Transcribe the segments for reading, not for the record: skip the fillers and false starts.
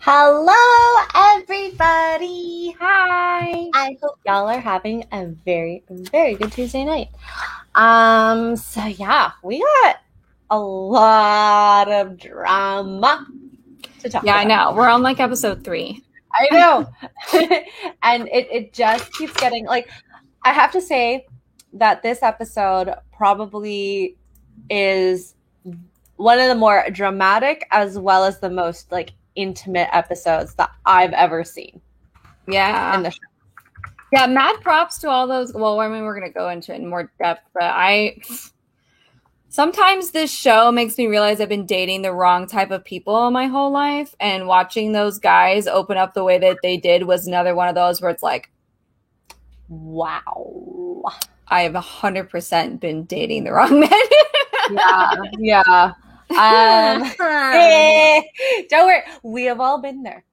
Hello, everybody. Hi. I hope y'all are having a very, very good Tuesday night. So yeah, we got a lot of drama to talk about. I know. We're on like episode 3. I know. And it just keeps getting I have to say that this episode probably is one of the more dramatic as well as the most intimate episodes that I've ever seen. Yeah. In the show. Yeah, mad props to all those. Well, I mean, we're going to go into it in more depth, but sometimes this show makes me realize I've been dating the wrong type of people my whole life, and watching those guys open up the way that they did was another one of those where it's like, wow, I have 100% been dating the wrong men. Yeah. Don't worry. We have all been there.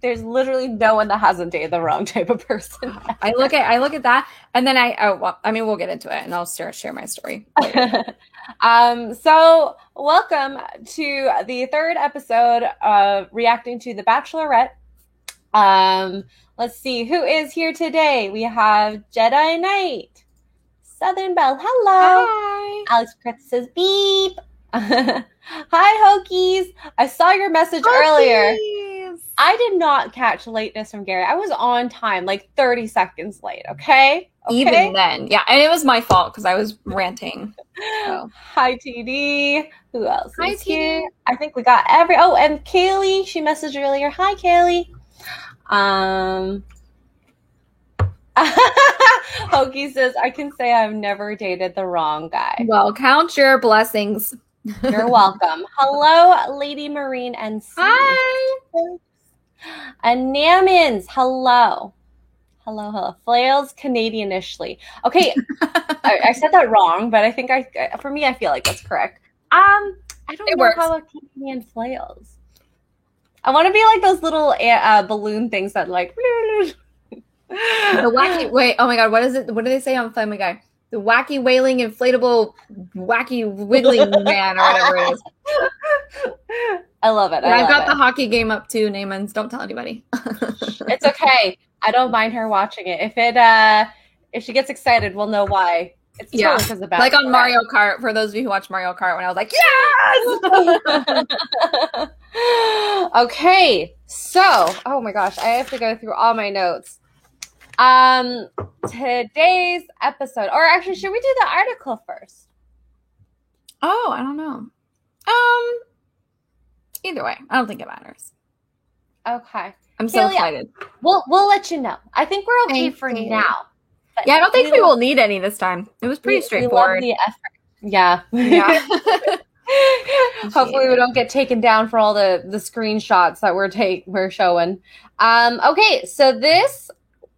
There's literally no one that hasn't dated the wrong type of person. I look at that, and then we'll get into it, and I'll share my story later. So welcome to the third episode of reacting to The Bachelorette. Let's see who is here today. We have Jedi Knight, Southern Belle, hello. Hi. Alex Pritz says beep. Hi, Hokies. I saw your message earlier. I did not catch lateness from Gary. I was on time, like 30 seconds late, okay? Even then. Yeah, and it was my fault because I was ranting. So. Hi, TD. Who else Hi, is here? I think we got and Kaylee. She messaged earlier. Hi, Kaylee. Hokie says, I can say I've never dated the wrong guy. Well, count your blessings. You're welcome. Hello, Lady Marine and C. Hi. And Namins, hello. Hello. Flails Canadianishly. Okay, I said that wrong, but I think for me, I feel like that's correct. I don't know how a Canadian flails. I want to be like those little balloon things that the wacky. Wait, oh my god, what is it? What do they say on Family Guy? The wacky wailing inflatable wacky wiggling man or whatever it is. I love it. I've got the hockey game up too, Namans. Don't tell anybody. It's okay. I don't mind her watching it. If she gets excited, we'll know why. It's totally because of like on Mario Kart. For those of you who watch Mario Kart, when I was like, yes. Okay, so oh my gosh, I have to go through all my notes. Today's episode, or actually, should we do the article first? Oh, I don't know. Either way, I don't think it matters. Okay. I'm so excited. We'll let you know. I think we're okay for now. Yeah, I don't think we will need any this time. It was pretty straightforward. We love the effort. Yeah. Hopefully we don't get taken down for all the screenshots that we're showing. Okay, so this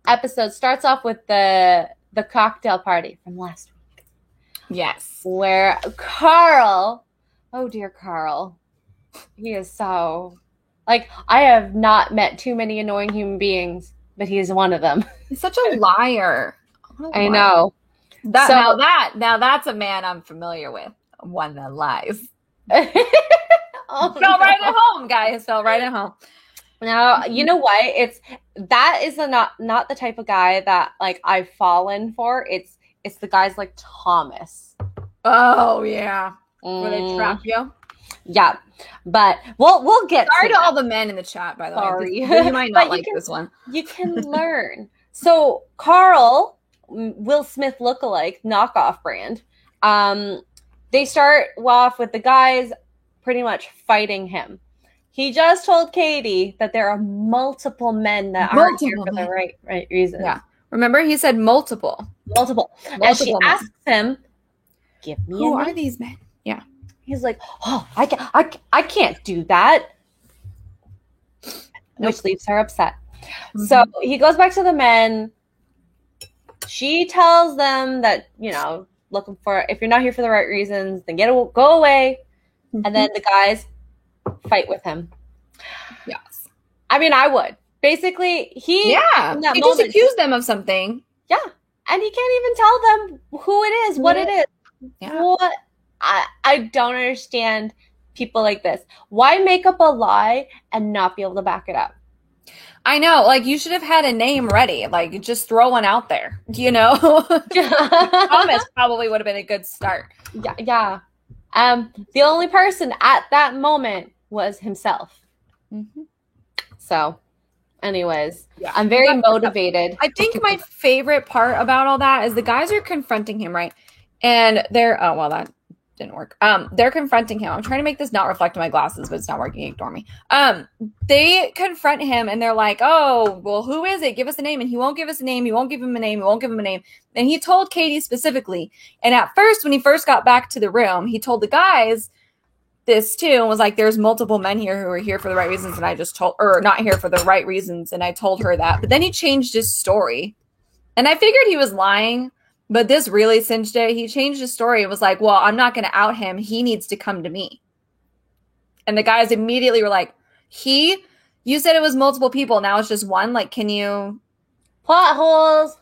episode starts off with the cocktail party from last week. Yes. Where Carl, oh dear Carl, he is so, I have not met too many annoying human beings, but he is one of them. He's such a liar. I know. Now that's a man I'm familiar with. One that lies. Fell right at home, guys. Fell right at home. Now, you know what? That is not the type of guy that I've fallen for. It's the guys like Thomas. Oh yeah. Where they trap you? Yeah. But we'll get sorry to all the men in the chat, by the way. You might not like this one. You can learn. So Carl, Will Smith lookalike, knockoff brand. They start off with the guys pretty much fighting him. He just told Katie that there are multiple men that aren't here for the right reasons. Yeah. Remember, he said multiple. And she asks him, give me who are these men? Yeah. He's like, oh, I can't do that. Which leaves her upset. Mm-hmm. So he goes back to the men. She tells them that, looking for, if you're not here for the right reasons, then go away. Mm-hmm. And then the guys fight with him. Yes. I mean, I would. Basically, he just accused them of something. Yeah. And he can't even tell them who it is, what it is. Yeah. What I don't understand people like this. Why make up a lie and not be able to back it up? I know, like you should have had a name ready. Like just throw one out there, you know? Thomas probably would have been a good start. Yeah. The only person at that moment was himself. Mm-hmm. So, anyways, yeah. I'm very motivated. I think my favorite part about all that is the guys are confronting him, right? And they're, oh, well, that didn't work. They're confronting him. I'm trying to make this not reflect on my glasses, but it's not working. Ignore me. They confront him and they're like, oh, well, who is it? Give us a name. And he won't give us a name. He won't give him a name. He won't give him a name. And he told Katie specifically. And at first, when he first got back to the room, he told the guys this too, and was like, there's multiple men here who are here for the right reasons. And I just told, or not here for the right reasons. And I told her that. But then he changed his story. And I figured he was lying. But this really cinched it. He changed his story and was like, well, I'm not going to out him. He needs to come to me. And the guys immediately were like, you said it was multiple people. Now it's just one. Like, can you? Plot holes.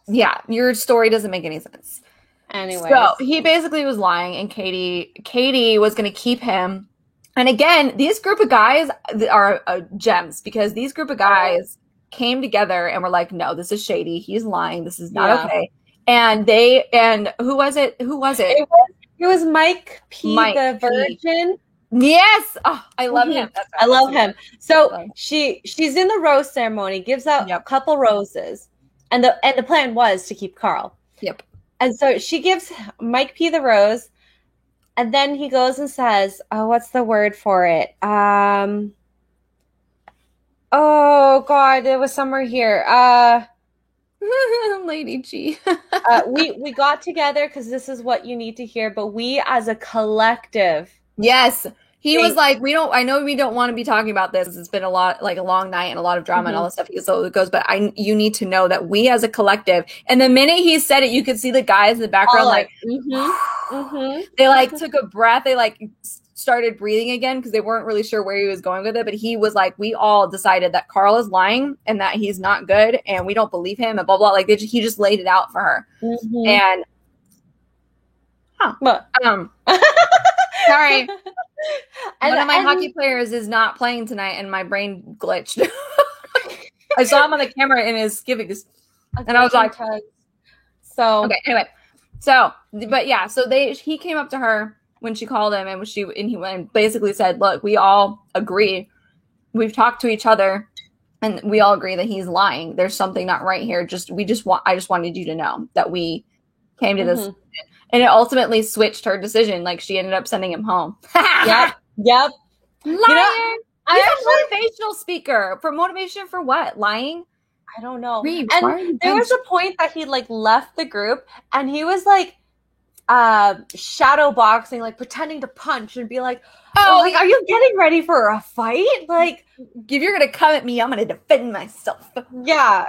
Yeah, your story doesn't make any sense. Anyway. So he basically was lying and Katie was going to keep him. And again, these group of guys are gems because these group of guys came together and were like, no, this is shady. He's lying. This is not okay. And who was it? It was Mike P, the virgin. Yes. Oh, I love him. I love him. So she's in the rose ceremony, gives out a couple roses. And the plan was to keep Carl. Yep. And so she gives Mike P the rose. And then he goes and says, oh, what's the word for it? Oh God, it was somewhere here. Lady G. we got together because this is what you need to hear, but we as a collective. Yes. He was like, I know we don't want to be talking about this. It's been a long night and a lot of drama and all this stuff. So it goes, but you need to know that we as a collective. And the minute he said it, you could see the guys in the background they like took a breath. They like started breathing again because they weren't really sure where he was going with it. But he was like, we all decided that Carl is lying and that he's not good and we don't believe him and blah, blah. Like he just laid it out for her. And sorry. One of my hockey players is not playing tonight and my brain glitched. I saw him on the camera and is giving this. And I was like, so okay, anyway. So, but yeah, so he came up to her when she called him and he basically said, look, we all agree. We've talked to each other and we all agree that he's lying. There's something not right here. I just wanted you to know that we came to this. And it ultimately switched her decision. Like she ended up sending him home. Yep. Liar. He's a motivational speaker. For motivation for what? Lying? I don't know. And there was a point that he like left the group and he was like shadow boxing, like pretending to punch and be like, like, are you getting ready for a fight? Like, if you're gonna come at me, I'm gonna defend myself. Yeah.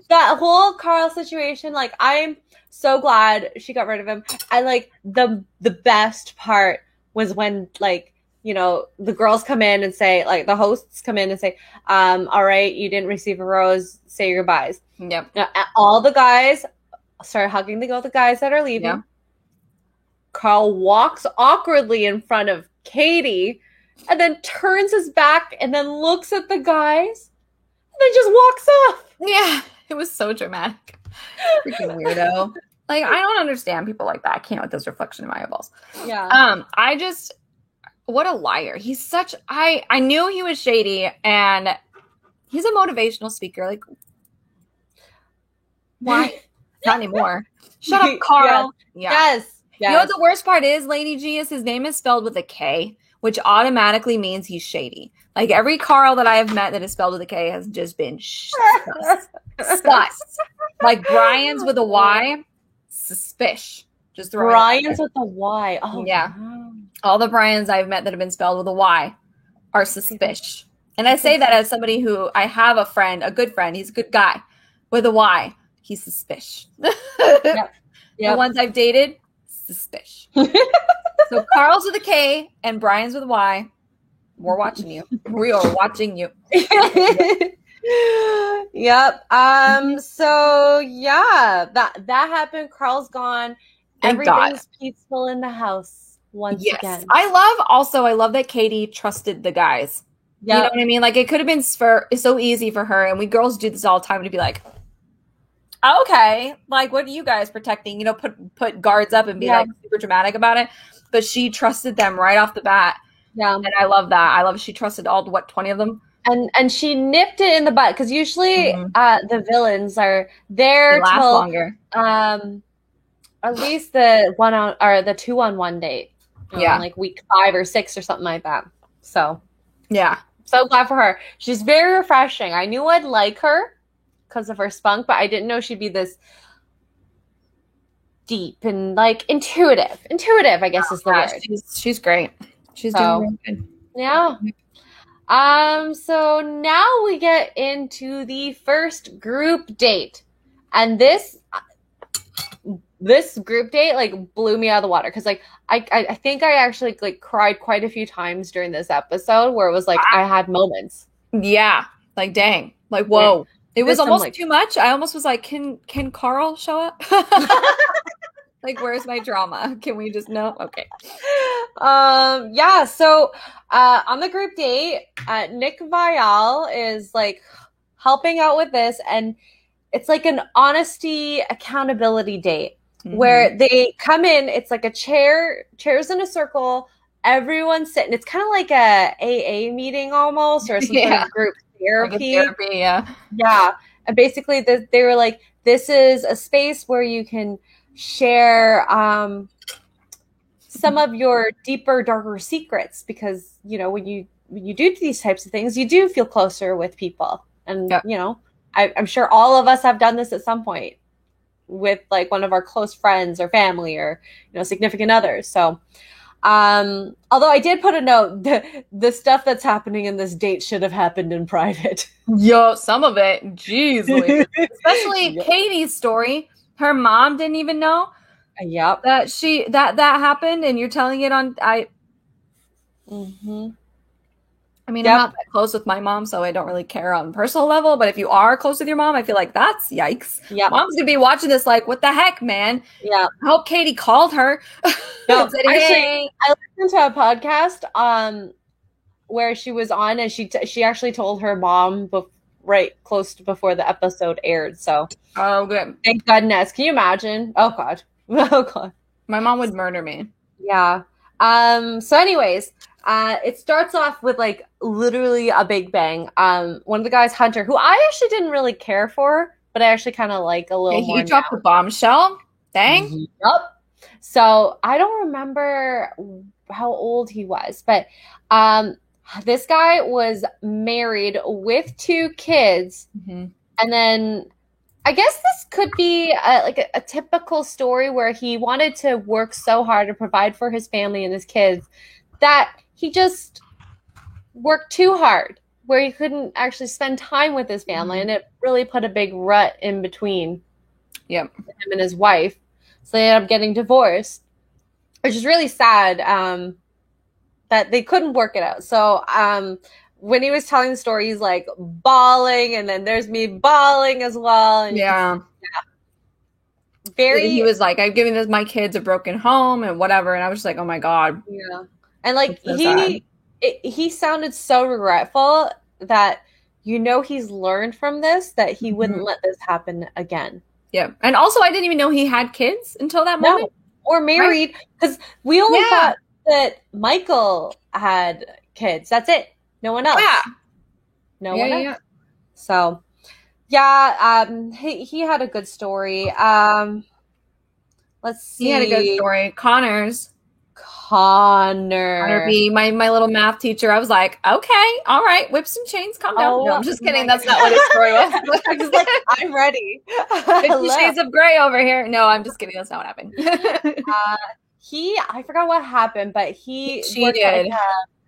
That whole Carl situation, like I'm so glad she got rid of him. And like the best part was when like, you know, the girls come in and say, like the hosts come in and say, all right, you didn't receive a rose, say your goodbyes. Yep. Now, all the guys start hugging the guys that are leaving. Yep. Carl walks awkwardly in front of Katie and then turns his back and then looks at the guys and then just walks off. Yeah, it was so dramatic. Freaking weirdo. Like, I don't understand people like that. I can't with this reflection in my eyeballs. Yeah. What a liar. He's such, I knew he was shady and he's a motivational speaker. Like, why? Not anymore. Shut up, Carl. Yeah. Yes. You know what the worst part is, Lady G, is his name is spelled with a K, which automatically means he's shady. Like every Carl that I have met that is spelled with a K has just been sus. Like Brian's with a Y, suspicious. Just Brian's with a Y. Oh yeah. Wow. All the Brians I've met that have been spelled with a Y are suspicious. And I say that as somebody who I have a friend, a good friend. He's a good guy with a Y. He's suspicious. Yep. The ones I've dated, suspicious. So Carl's with a K and Brian's with a Y. We're watching you. We are watching you. Yep. So yeah, that happened. Carl's gone. Everything's peaceful in the house. once Yes. again. I love that Katie trusted the guys. Yep. You know what I mean? Like, it could have been so easy for her, and we girls do this all the time, to be like, okay, like, what are you guys protecting? You know, put guards up and be like super dramatic about it. But she trusted them right off the bat. Yeah. And I love that. I love she trusted all, 20 of them? And she nipped it in the butt, because usually the villains are there till longer. At least the 2-on-1 date. Like week 5 or 6 or something like that. So yeah. So glad for her. She's very refreshing. I knew I'd like her because of her spunk, but I didn't know she'd be this deep and like intuitive. Intuitive, I guess, is the word. She's great. She's doing really good. Yeah. So now we get into the first group date. And this group date like blew me out of the water, because like I think I actually like cried quite a few times during this episode, where it was like I had moments. Yeah. Like, dang. Like, whoa. It was almost too much. I almost was like, can Carl show up? Like, where's my drama? Can we just know? Okay. Yeah. So on the group date, Nick Viall is like helping out with this, and it's like an honesty accountability date where they come in. It's like chairs in a circle. Everyone's sitting. It's kind of like a AA meeting almost, or some sort of group therapy. Like yeah. And basically they were like, this is a space where you can share some of your deeper, darker secrets, because, you know, when you do these types of things, you do feel closer with people. And, you know, I'm sure all of us have done this at some point with like one of our close friends or family or, you know, significant others. So, although I did put a note, the stuff that's happening in this date should have happened in private. Yo, some of it, jeez, especially Katie's story. Her mom didn't even know. Yep. That happened, and you're telling it on I mean, I'm not that close with my mom, so I don't really care on a personal level. But if you are close with your mom, I feel like that's yikes. Yeah, mom's gonna be watching this like, what the heck, man? Yeah. I hope Katie called her. No, said, hey. I listened to a podcast where she was on, and she actually told her mom right close to before the episode aired. So good. Thank goodness. Can you imagine? Oh God. Oh God. My mom would murder me. Yeah. So anyways, it starts off with like literally a big bang. One of the guys, Hunter, who I actually didn't really care for, but I actually kind of like a little more. He dropped the bombshell. Dang. Yep. So I don't remember how old he was, but this guy was married with 2 kids, and then I guess this could be a typical story where he wanted to work so hard to provide for his family and his kids that he just worked too hard, where he couldn't actually spend time with his family, and it really put a big rut in between him and his wife. So they ended up getting divorced, which is really sad that they couldn't work it out. So when he was telling the story, he's like bawling, and then there's me bawling as well. And he was like, I've given my kids a broken home and whatever, and I was just like, oh my God. Yeah. And like he sounded so regretful that, you know, he's learned from this, that he wouldn't let this happen again. Yeah. And also, I didn't even know he had kids until that moment. Or married, because we only thought that Michael had kids. That's it. No one else. Yeah. No one else. Yeah. So, he had a good story. Let's see. He had a good story. Connor B, my little math teacher. I was like, okay, all right, whips and chains, calm down. No, I'm just kidding. That's not what his story was. I was like, I'm ready. 50 Shades of Grey over here. No, I'm just kidding. That's not what happened. I forgot what happened, but he worked at a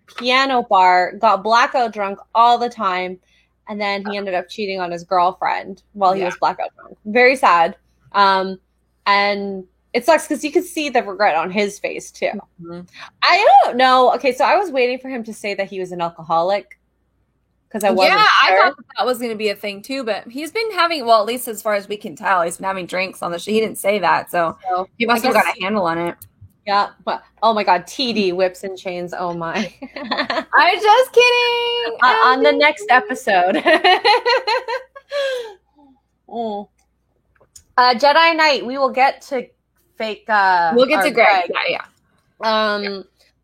piano bar, got blackout drunk all the time, and then he ended up cheating on his girlfriend while he was blackout drunk. Very sad. And it sucks because you could see the regret on his face too. I don't know. Okay, so I was waiting for him to say that he was an alcoholic, because I wasn't sure. I thought that was going to be a thing too, but he's been having, well, at least as far as we can tell, he's been having drinks on the show. He didn't say that, so he must have got a handle on it. Yeah. But, oh my God. TD, whips and chains. Oh my. I'm just kidding. On the next episode. Mm. Jedi Knight. We will get to fake. We'll get to Greg. Yeah.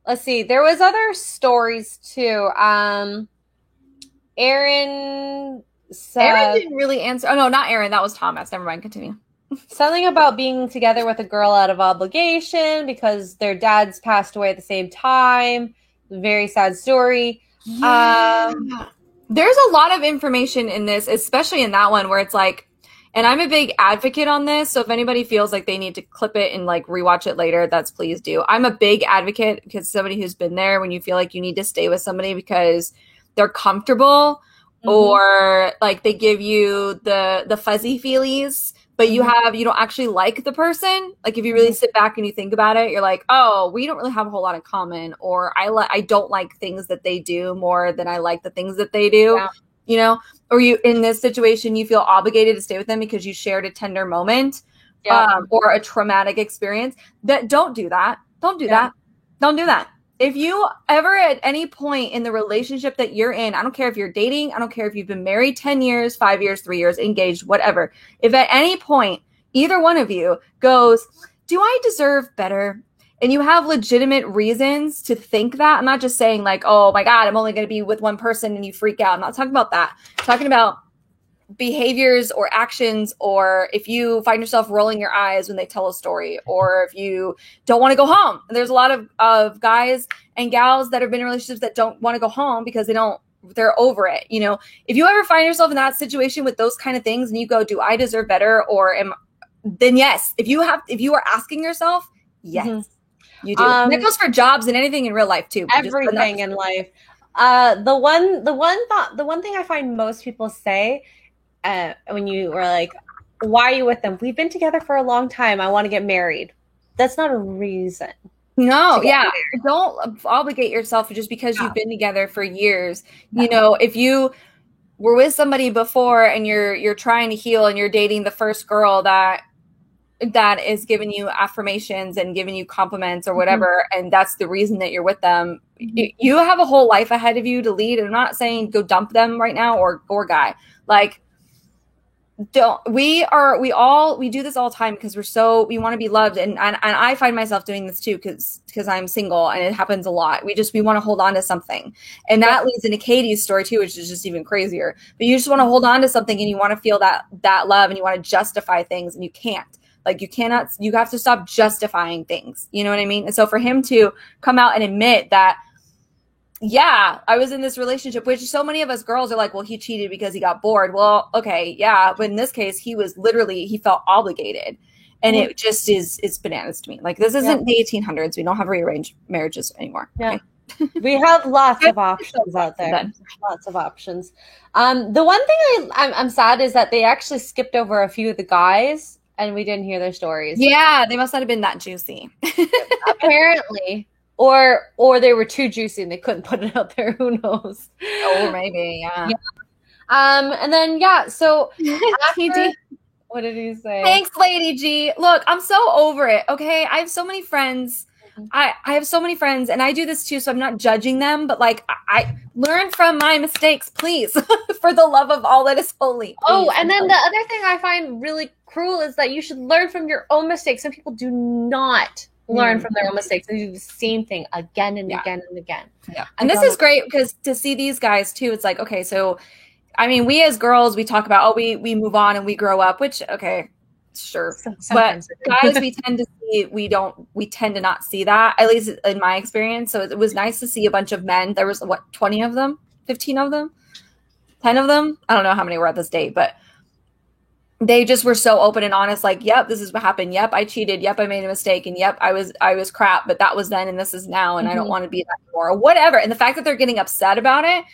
Let's see. There was other stories too. Aaron said, Aaron didn't really answer. Oh no, not Aaron. That was Thomas. Never mind. Continue. Something about being together with a girl out of obligation because their dads passed away at the same time. Very sad story. Yeah. There's a lot of information in this, especially in that one where it's like, and I'm a big advocate on this. So if anybody feels like they need to clip it and like rewatch it later, that's please do. I'm a big advocate because somebody who's been there when you feel like you need to stay with somebody because they're comfortable or like they give you the fuzzy feelies, but you don't actually like the person. Like if you really sit back and you think about it, you're like, oh, we don't really have a whole lot in common, or I don't like things that they do more than I like the things that they do. Yeah. You know, or you in this situation, you feel obligated to stay with them because you shared a tender moment or a traumatic experience. That don't do that. Don't do that. Don't do that. If you ever at any point in the relationship that you're in, I don't care if you're dating, I don't care if you've been married 10 years, 5 years, 3 years, engaged, whatever. If at any point either one of you goes, do I deserve better? And you have legitimate reasons to think that. I'm not just saying like, oh my God, I'm only going to be with one person and you freak out. I'm not talking about that. I'm talking about behaviors or actions, or if you find yourself rolling your eyes when they tell a story, or if you don't want to go home. And there's a lot of guys and gals that have been in relationships that don't want to go home because they're over it. You know, if you ever find yourself in that situation with those kind of things and you go, do I deserve better? Then yes, if you are asking yourself, yes. You do. And that goes for jobs and anything in real life too. Everything in life. The one thing I find most people say when you are like, why are you with them? We've been together for a long time. I want to get married. That's not a reason. No, yeah. Don't obligate yourself just because you've been together for years. You know, if you were with somebody before and you're trying to heal and you're dating the first girl that is giving you affirmations and giving you compliments or whatever, and that's the reason that you're with them, you have a whole life ahead of you to lead. And I'm not saying go dump them right now or guy. Like, we do this all the time because we want to be loved. And I find myself doing this too because I'm single and it happens a lot. We want to hold on to something. And that leads into Katie's story too, which is just even crazier. But you just want to hold on to something and you want to feel that love and you want to justify things and you can't. Like you have to stop justifying things. You know what I mean? And so for him to come out and admit that, yeah, I was in this relationship, which so many of us girls are like, well, he cheated because he got bored. Well, okay, yeah. But in this case, he felt obligated. And it just it's bananas to me. Like, this isn't the 1800s. We don't have rearranged marriages anymore. Yeah. Okay? We have lots of options out there. Lots of options. The one thing I'm sad is that they actually skipped over a few of the guys and we didn't hear their stories. Yeah, they must not have been that juicy. Apparently. Or they were too juicy and they couldn't put it out there. Who knows? Oh, maybe, yeah. And then, so after, what did he say? Thanks, Lady G. Look, I'm so over it, okay? I have so many friends. I have so many friends, and I do this too, so I'm not judging them, but, like, I learn from my mistakes, please, for the love of all that is holy. Please. Oh, and then the other thing I find really cruel is that you should learn from your own mistakes. Some people do not learn from their own mistakes. They do the same thing again and again and again. Yeah. And this is great because to see these guys too, it's like, okay, so, I mean, we as girls, we talk about, we move on and we grow up, which, okay, sure. But guys, we tend to not see that, at least in my experience. So it was nice to see a bunch of men. There was 20 of them, 15 of them, 10 of them. I don't know how many were at this date, but they just were so open and honest, like, yep, this is what happened. Yep, I cheated. Yep, I made a mistake. And yep, I was crap, but that was then and this is now. And I don't want to be that anymore or whatever. And the fact that they're getting upset about it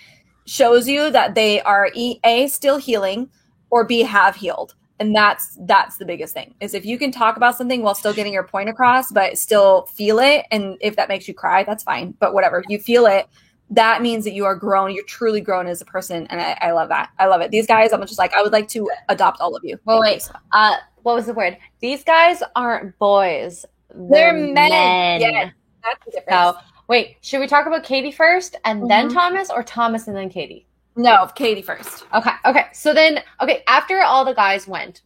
shows you that they are A, still healing, or B, have healed. And that's the biggest thing, is if you can talk about something while still getting your point across, but still feel it. And if that makes you cry, that's fine. But whatever, you feel it. That means that you are grown. You're truly grown as a person. And I love that. I love it. These guys, I'm just like, I would like to adopt all of you. Well, wait, what was the word? These guys aren't boys. They're men. Yes, that's the difference. So wait, should we talk about Katie first and then Thomas, or Thomas and then Katie? No, Katie first. Okay. So then, after all the guys went,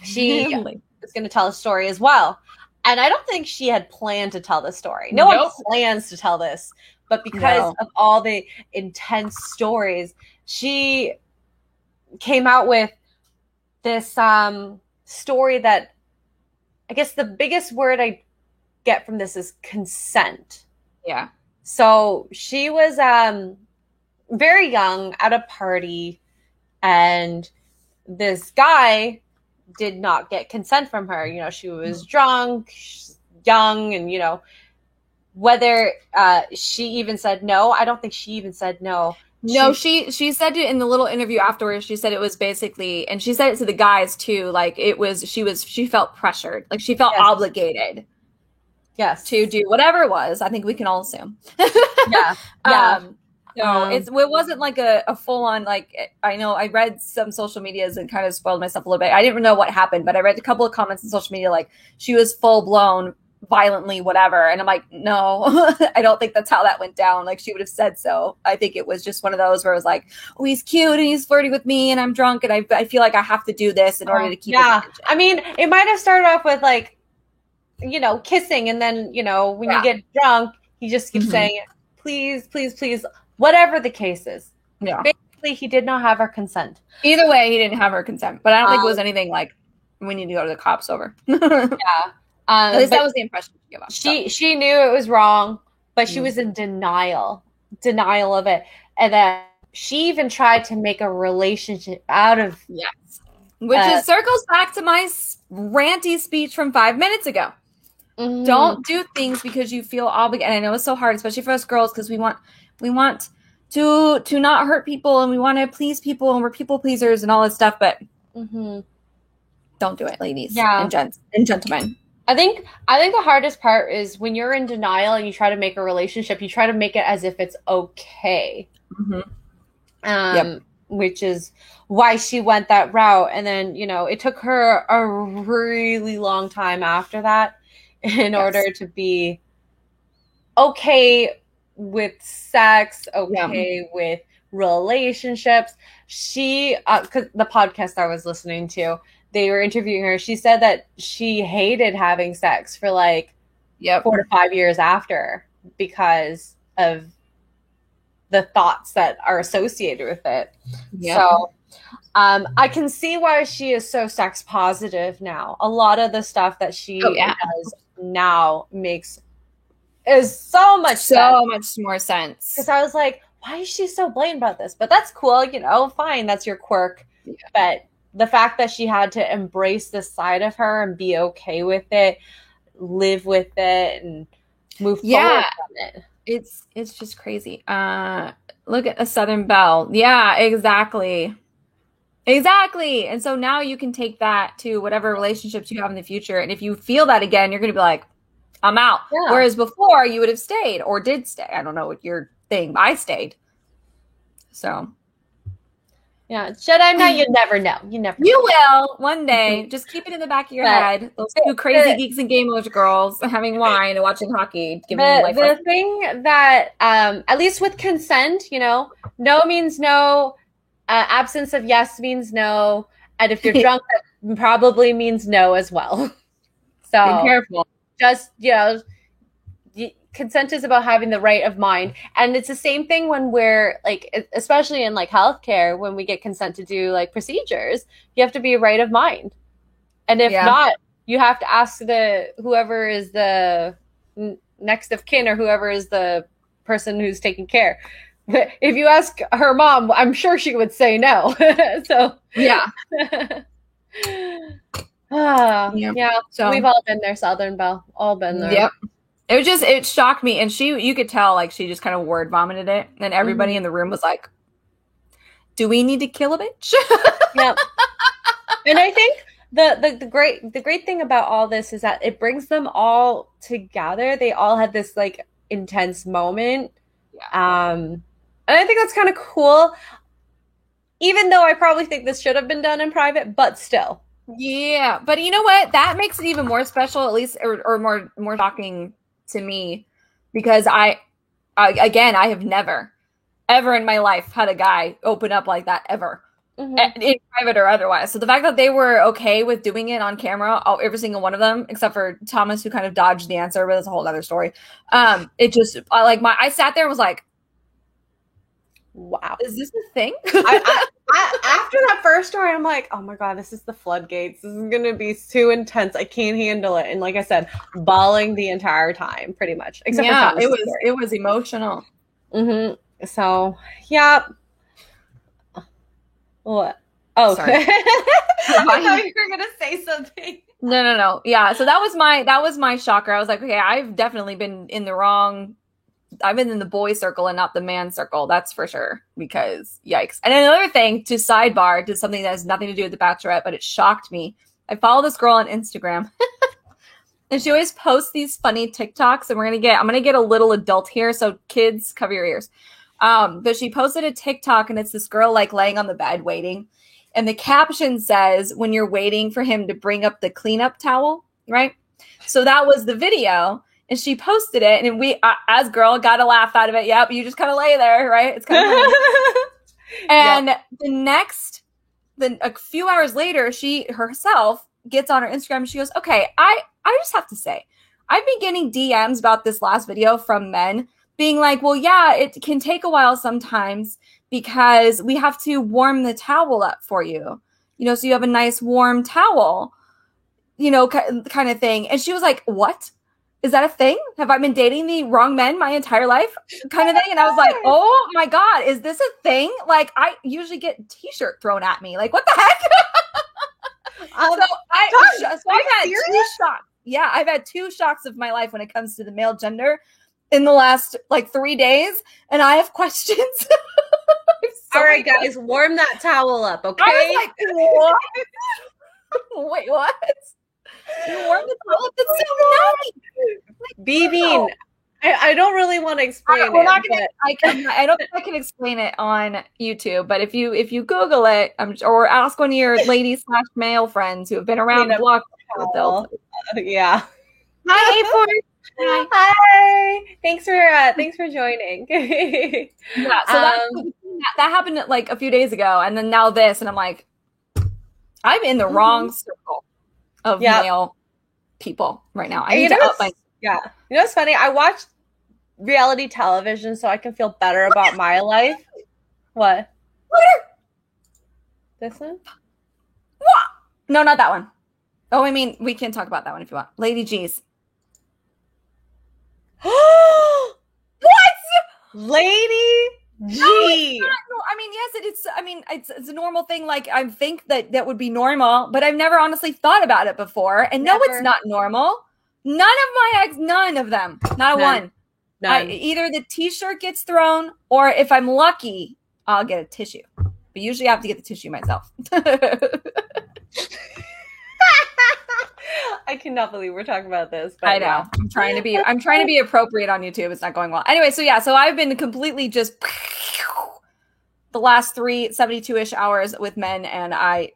she was going to tell a story as well. And I don't think she had planned to tell this story. No one plans to tell this. But because of all the intense stories, she came out with this story that, I guess the biggest word I get from this is consent. Yeah. So she was very young at a party, and this guy did not get consent from her. You know, she was drunk, young, and, whether she even said no. I don't think she even said no. No, she said it in the little interview afterwards. She said it was basically, and she said it to the guys too, like she felt pressured. Like she felt obligated. Yes. To do whatever it was. I think we can all assume. Yeah. So it wasn't like a full on, like, I know I read some social medias and kind of spoiled myself a little bit. I didn't know what happened, but I read a couple of comments on social media, like she was full blown, violently, whatever. And I'm like, no, I don't think that's how that went down. Like she would have said so. I think it was just one of those where it was like, oh, he's cute and he's flirting with me and I'm drunk and I feel like I have to do this in order to keep his attention. I mean, it might have started off with like, kissing, and then, when you get drunk, he just keeps saying, please, please, please, whatever the case is. Yeah. Basically, he did not have her consent. Either way, he didn't have her consent, but I don't think it was anything like, we need to go to the cops over. At least that was the impression she gave us. She knew it was wrong, but she was in denial of it. And then she even tried to make a relationship out of which circles back to my ranty speech from 5 minutes ago. Don't do things because you feel obligated. And I know it's so hard, especially for us girls, because we want to not hurt people and we want to please people and we're people pleasers and all that stuff. But don't do it, ladies and gents and gentlemen. I think the hardest part is when you're in denial and you try to make a relationship, you try to make it as if it's okay. Which is why she went that route. And then, it took her a really long time after that in order to be okay with sex, with relationships. She, because the podcast I was listening to, they were interviewing her. She said that she hated having sex for 4 to 5 years after because of the thoughts that are associated with it. So I can see why she is so sex positive now. A lot of the stuff that she does now is so much more sense. Because I was like, why is she so blatant about this? But that's cool, fine, that's your quirk. But the fact that she had to embrace this side of her and be okay with it, live with it, and move forward from it. It's just crazy. Look at a Southern Belle. Yeah, exactly. And so now you can take that to whatever relationships you have in the future. And if you feel that again, you're going to be like, I'm out. Yeah. Whereas before you would have stayed or did stay. I don't know what your thing. I stayed. So. Yeah. Jedi Knight, you never know. You will one day. Just keep it in the back of your head. Those two crazy geeks and gamers girls having wine and watching hockey. The thing that, at least with consent, no means no. Absence of yes means no. And if you're drunk, that probably means no as well. So be careful. Just, consent is about having the right of mind. And it's the same thing when we're especially in healthcare, when we get consent to do procedures, you have to be right of mind. And if not, you have to ask whoever is the next of kin or whoever is the person who's taking care. If you ask her mom, I'm sure she would say no. So yeah. So we've all been there, Southern Belle. All been there. Yep. It shocked me. And you could tell she just kind of word vomited it. And everybody in the room was like, do we need to kill a bitch? Yeah. And I think the great thing about all this is that it brings them all together. They all had this intense moment. Yeah. And I think that's kind of cool. Even though I probably think this should have been done in private, but still. Yeah, but you know what? That makes it even more special, at least, or more shocking to me, because again, I have never, ever in my life had a guy open up like that ever, in private or otherwise. So the fact that they were okay with doing it on camera, every single one of them, except for Thomas, who kind of dodged the answer, but that's a whole other story. It just, I sat there and was like, wow, is this a thing? After that first story, I'm like, oh my God, this is the floodgates. This is going to be too intense. I can't handle it. And like I said, bawling the entire time, pretty much. Except for it was emotional. So, yeah. What? Oh, sorry. I thought you were going to say something. No. Yeah. So that was my shocker. I was like, okay, I've definitely been in the wrong. I've been in the boy circle and not the man circle. That's for sure. Because yikes. And another thing, to sidebar, to something that has nothing to do with The Bachelorette, but it shocked me. I follow this girl on Instagram and she always posts these funny TikToks, and I'm going to get a little adult here. So kids, cover your ears. But she posted a TikTok, and it's this girl like laying on the bed waiting. And the caption says, when you're waiting for him to bring up the cleanup towel, right? So that was the video. And she posted it, and we, as girl, got a laugh out of it. Yep, you just kind of lay there, right? It's kind of funny. And a few hours later, she herself gets on her Instagram, and she goes, okay, I just have to say, I've been getting DMs about this last video from men being like, well, yeah, it can take a while sometimes because we have to warm the towel up for you, so you have a nice warm towel, kind of thing. And she was like, what? Is that a thing? Have I been dating the wrong men my entire life? Kind of thing. And I was like, oh my God, is this a thing? Like, I usually get a t-shirt thrown at me. Like, what the heck? I've had 2 shocks. Yeah, I've had 2 shocks of my life when it comes to the male gender in the last 3 days. And I have questions. All right, guys, warm that towel up, okay? I was like, what? Wait, what? You warm the towel up? That's so nice. Bean, I don't really want to explain it. I don't think I can explain it on YouTube, but if you Google it, or ask one of your lady/male friends who have been around the block, yeah. Hi, A4. Hi. Thanks for joining. Yeah, so that happened a few days ago, and then now this, and I'm like, I'm in the wrong circle of male people right now. I need to up my. Yeah. You know what's funny? I watch reality television so I can feel better about my life. What? This one? What? No, not that one. Oh, I mean, we can talk about that one if you want. Lady G's. What? Lady G. No, I mean, yes, it's a normal thing. Like, I think that would be normal, but I've never honestly thought about it before. And no, it's not normal. None of my ex, none of them, not one. Either the t-shirt gets thrown, or if I'm lucky, I'll get a tissue. But usually I have to get the tissue myself. I cannot believe we're talking about this. But I know. Yeah. I'm trying to be appropriate on YouTube. It's not going well. Anyway, so I've been completely just the last 72-ish hours with men, and I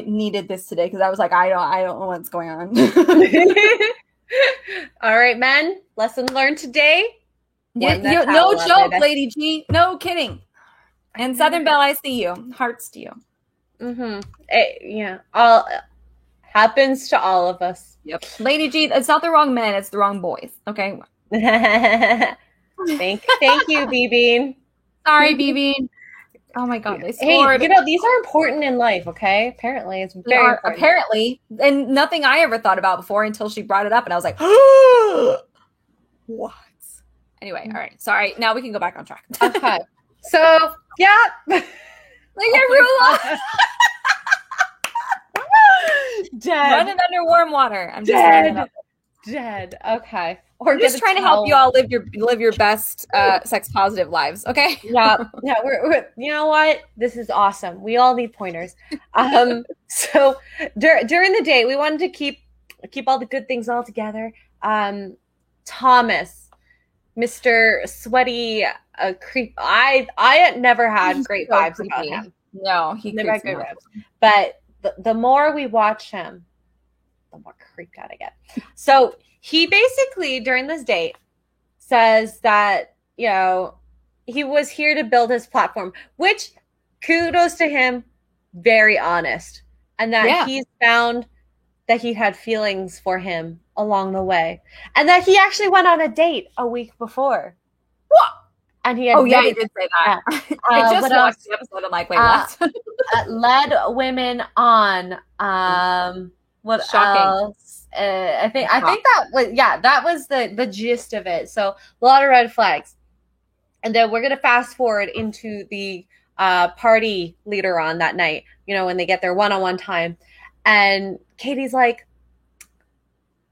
needed this today because I was like, I don't know what's going on. All right, men. Lesson learned today. No joke, Lady G. No kidding. And Southern Belle, I see you. Hearts to you. All happens to all of us. Yep. Lady G, it's not the wrong men, it's the wrong boys. Okay. Thank you, B-Bean. Sorry, B-Bean. Oh my God, they scored. Hey, these are important in life, okay? Apparently, it's very important. Apparently, and nothing I ever thought about before until she brought it up, and I was like, what? Anyway, all right. Sorry. Now we can go back on track. Okay. So, yeah. Dead. Running under warm water. I'm just dead. Okay. Or just trying to help you all live your best sex positive lives. Okay. Yeah. We're you know what? This is awesome. We all need pointers. So during the day, we wanted to keep all the good things all together. Thomas, Mr. Sweaty creep. I had never had great vibes about him. No, he never had great vibes. But the more we watch him, the more creeped out I get. So he basically, during this date, says that, he was here to build his platform, which kudos to him, very honest. And that he's found that he had feelings for him along the way. And that he actually went on a date a week before. What? And he he did say that. I just watched the episode. I'm like, wait, what? Led women on. What Shocking. else? I think that was the gist of it. So a lot of red flags. And then we're gonna fast forward into the party later on that night, when they get their one-on-one time. And Katie's like,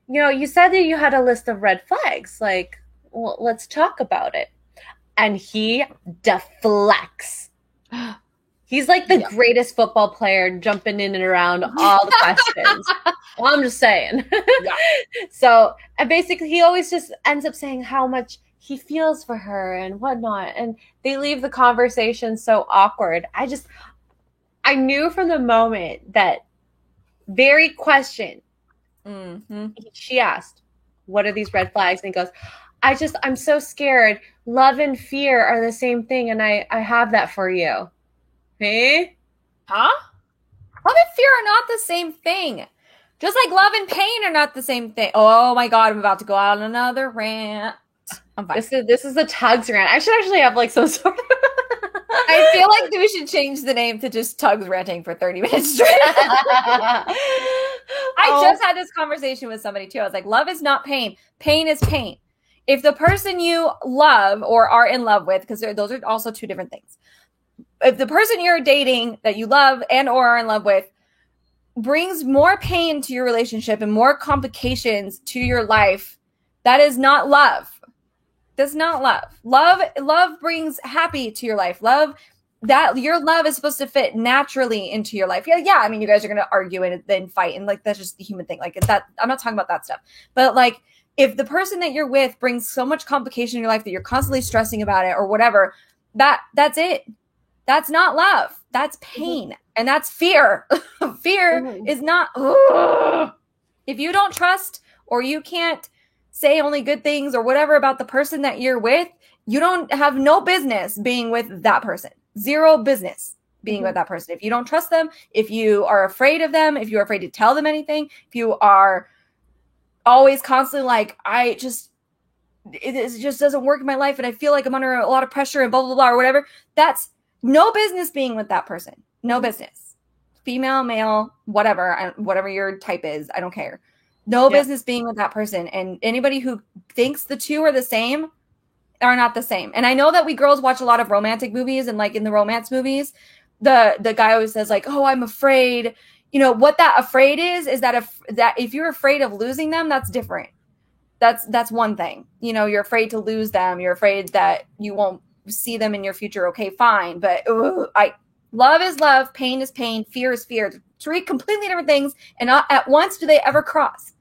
you said that you had a list of red flags. Like, well, let's talk about it. And he deflects. He's like the greatest football player, jumping in and around all the questions. Well, I'm just saying. So, and basically, he always just ends up saying how much he feels for her and whatnot. And they leave the conversation so awkward. I knew from the moment that very question, she asked, what are these red flags? And he goes, I'm so scared. Love and fear are the same thing, and I have that for you. Hey? Huh? Love and fear are not the same thing. Just like love and pain are not the same thing. Oh my God, I'm about to go out on another rant. I'm fine. This is the Tugs rant. I should actually have like some sort of... I feel like we should change the name to just Tugs ranting for 30 minutes straight. I just had this conversation with somebody too. I was like, love is not pain. Pain is pain. If the person you love or are in love with, because those are also two different things. If the person you're dating that you love and or are in love with brings more pain to your relationship and more complications to your life, that is not love. That's not love. Love brings happy to your life. Your love is supposed to fit naturally into your life. Yeah. I mean, you guys are going to argue and then fight, and like that's just the human thing. Like that, I'm not talking about that stuff. But like, if the person that you're with brings so much complication in your life that you're constantly stressing about it or whatever, that's it. That's not love. That's pain, and that's fear. Fear is not. If you don't trust or you can't say only good things or whatever about the person that you're with, you don't have no business being with that person. Zero business being with that person. If you don't trust them, if you are afraid of them, if you're afraid to tell them anything, if you are always constantly like, it just doesn't work in my life and I feel like I'm under a lot of pressure and blah, blah, blah, or whatever, that's no business being with that person. No business. Female, male, whatever your type is, I don't care. No business being with that person. And anybody who thinks the two are the same are not the same. And I know that we girls watch a lot of romantic movies, and like in the romance movies, the guy always says like, oh, I'm afraid. What that afraid is that if you're afraid of losing them, that's different. That's one thing. You're afraid to lose them. You're afraid that you won't see them in your future. Okay, fine. But love is love. Pain is pain. Fear is fear. Three completely different things. And not at once do they ever cross.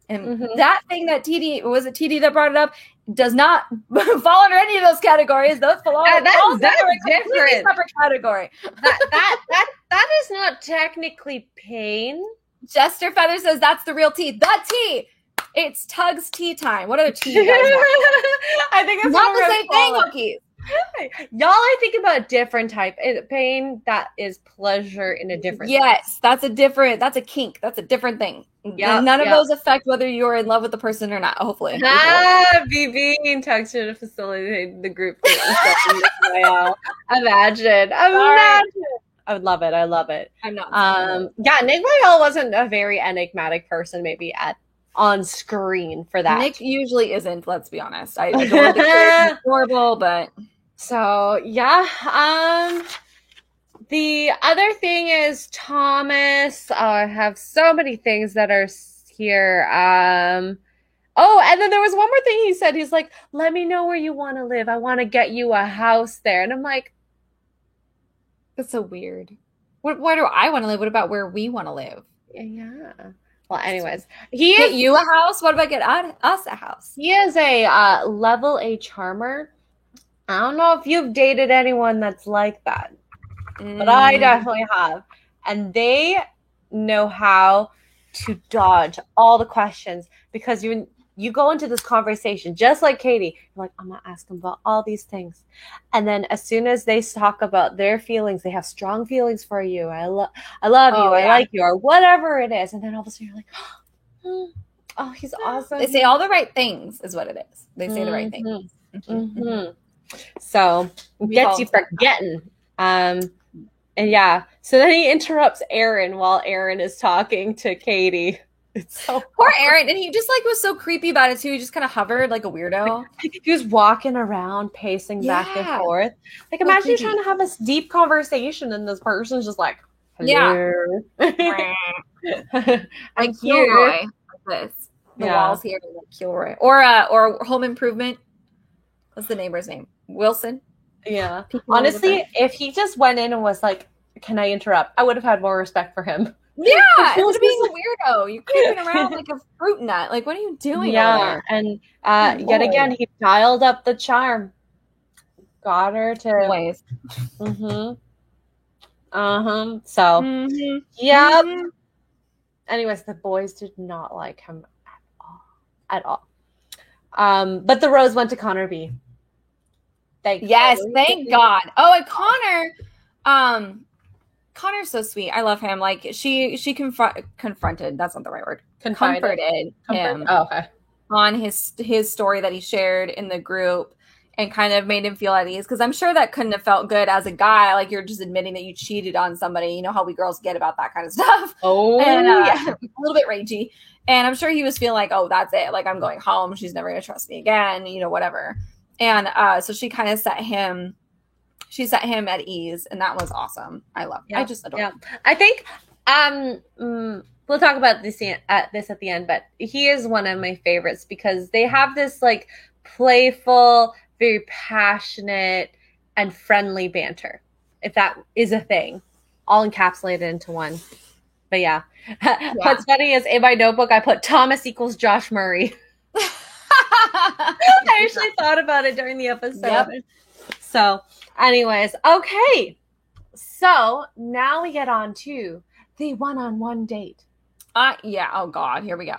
And that thing that TD that brought it up does not fall under any of those categories. Those belong in a completely separate category. That is not technically pain. Jester Feather says that's the real tea. The tea. It's Tug's tea time. What other tea you guys want? I think it's not the same thing, Cookies. Y'all are thinking about a different type. Pain that is pleasure in a different Yes, that's a kink. That's a different thing. None of those affect whether you're in love with the person or not, hopefully. BB and Tug should have facilitated the group. Imagine. I would love it. I love it. I'm not. Nick Viall wasn't a very enigmatic person, maybe on screen for that. Nick usually isn't, let's be honest. I don't think it's horrible, but so the other thing is Thomas. I have so many things that are here. And then there was one more thing he said. He's like, let me know where you want to live. I want to get you a house there. And I'm like, that's so weird. Where do I want to live? What about where we want to live? Yeah. Well, anyways, get you a house. What about get us a house? He is a level A charmer. I don't know if you've dated anyone that's like that, but I definitely have. And they know how to dodge all the questions because you go into this conversation just like Katie. You're like, I'm gonna ask them about all these things, and then as soon as they talk about their feelings, they have strong feelings for you. I love you. I like you, or whatever it is, and then all of a sudden you're like, oh, he's awesome. They say all the right things, is what it is. They say the right things. So gets you forgetting. And yeah, so then he interrupts Aaron while Aaron is talking to Katie. It's so poor Aaron, and he just like was so creepy about it too. He just kind of hovered like a weirdo. He was walking around, pacing back and forth. Like imagine you're trying to have this deep conversation, and this person's just like, hello. Like Kilroy, like this. The walls here, like Kilroy, or Home Improvement. What's the neighbor's name? Wilson. Yeah. Honestly, if he just went in and was like, can I interrupt? I would have had more respect for him. Yeah. Instead of being a weirdo. You're creeping around like a fruit nut. Like, what are you doing? Yeah. And yet again, he dialed up the charm. Got her to. Ways. So, yep. Anyways, the boys did not like him at all. But the rose went to Connor B. Thank God. Oh, and Connor's so sweet. I love him. Like she confronted. That's not the right word. Comforted him. Oh, okay. On his story that he shared in the group, and kind of made him feel at ease. Because I'm sure that couldn't have felt good as a guy. Like you're just admitting that you cheated on somebody. You know how we girls get about that kind of stuff. Oh, and a little bit ragey. And I'm sure he was feeling like, oh, that's it. Like I'm going home. She's never gonna trust me again. You know, whatever. And so she kind of set him at ease, and that was awesome. I love it. I just adore him. I think we'll talk about this at the end, but he is one of my favorites because they have this like playful, very passionate, and friendly banter, if that is a thing, all encapsulated into one. But yeah. What's funny is in my notebook I put Thomas equals Josh Murray. I actually thought about it during the episode. Yep. So, anyways, okay. So now we get on to the one-on-one date. Yeah. Oh God, here we go.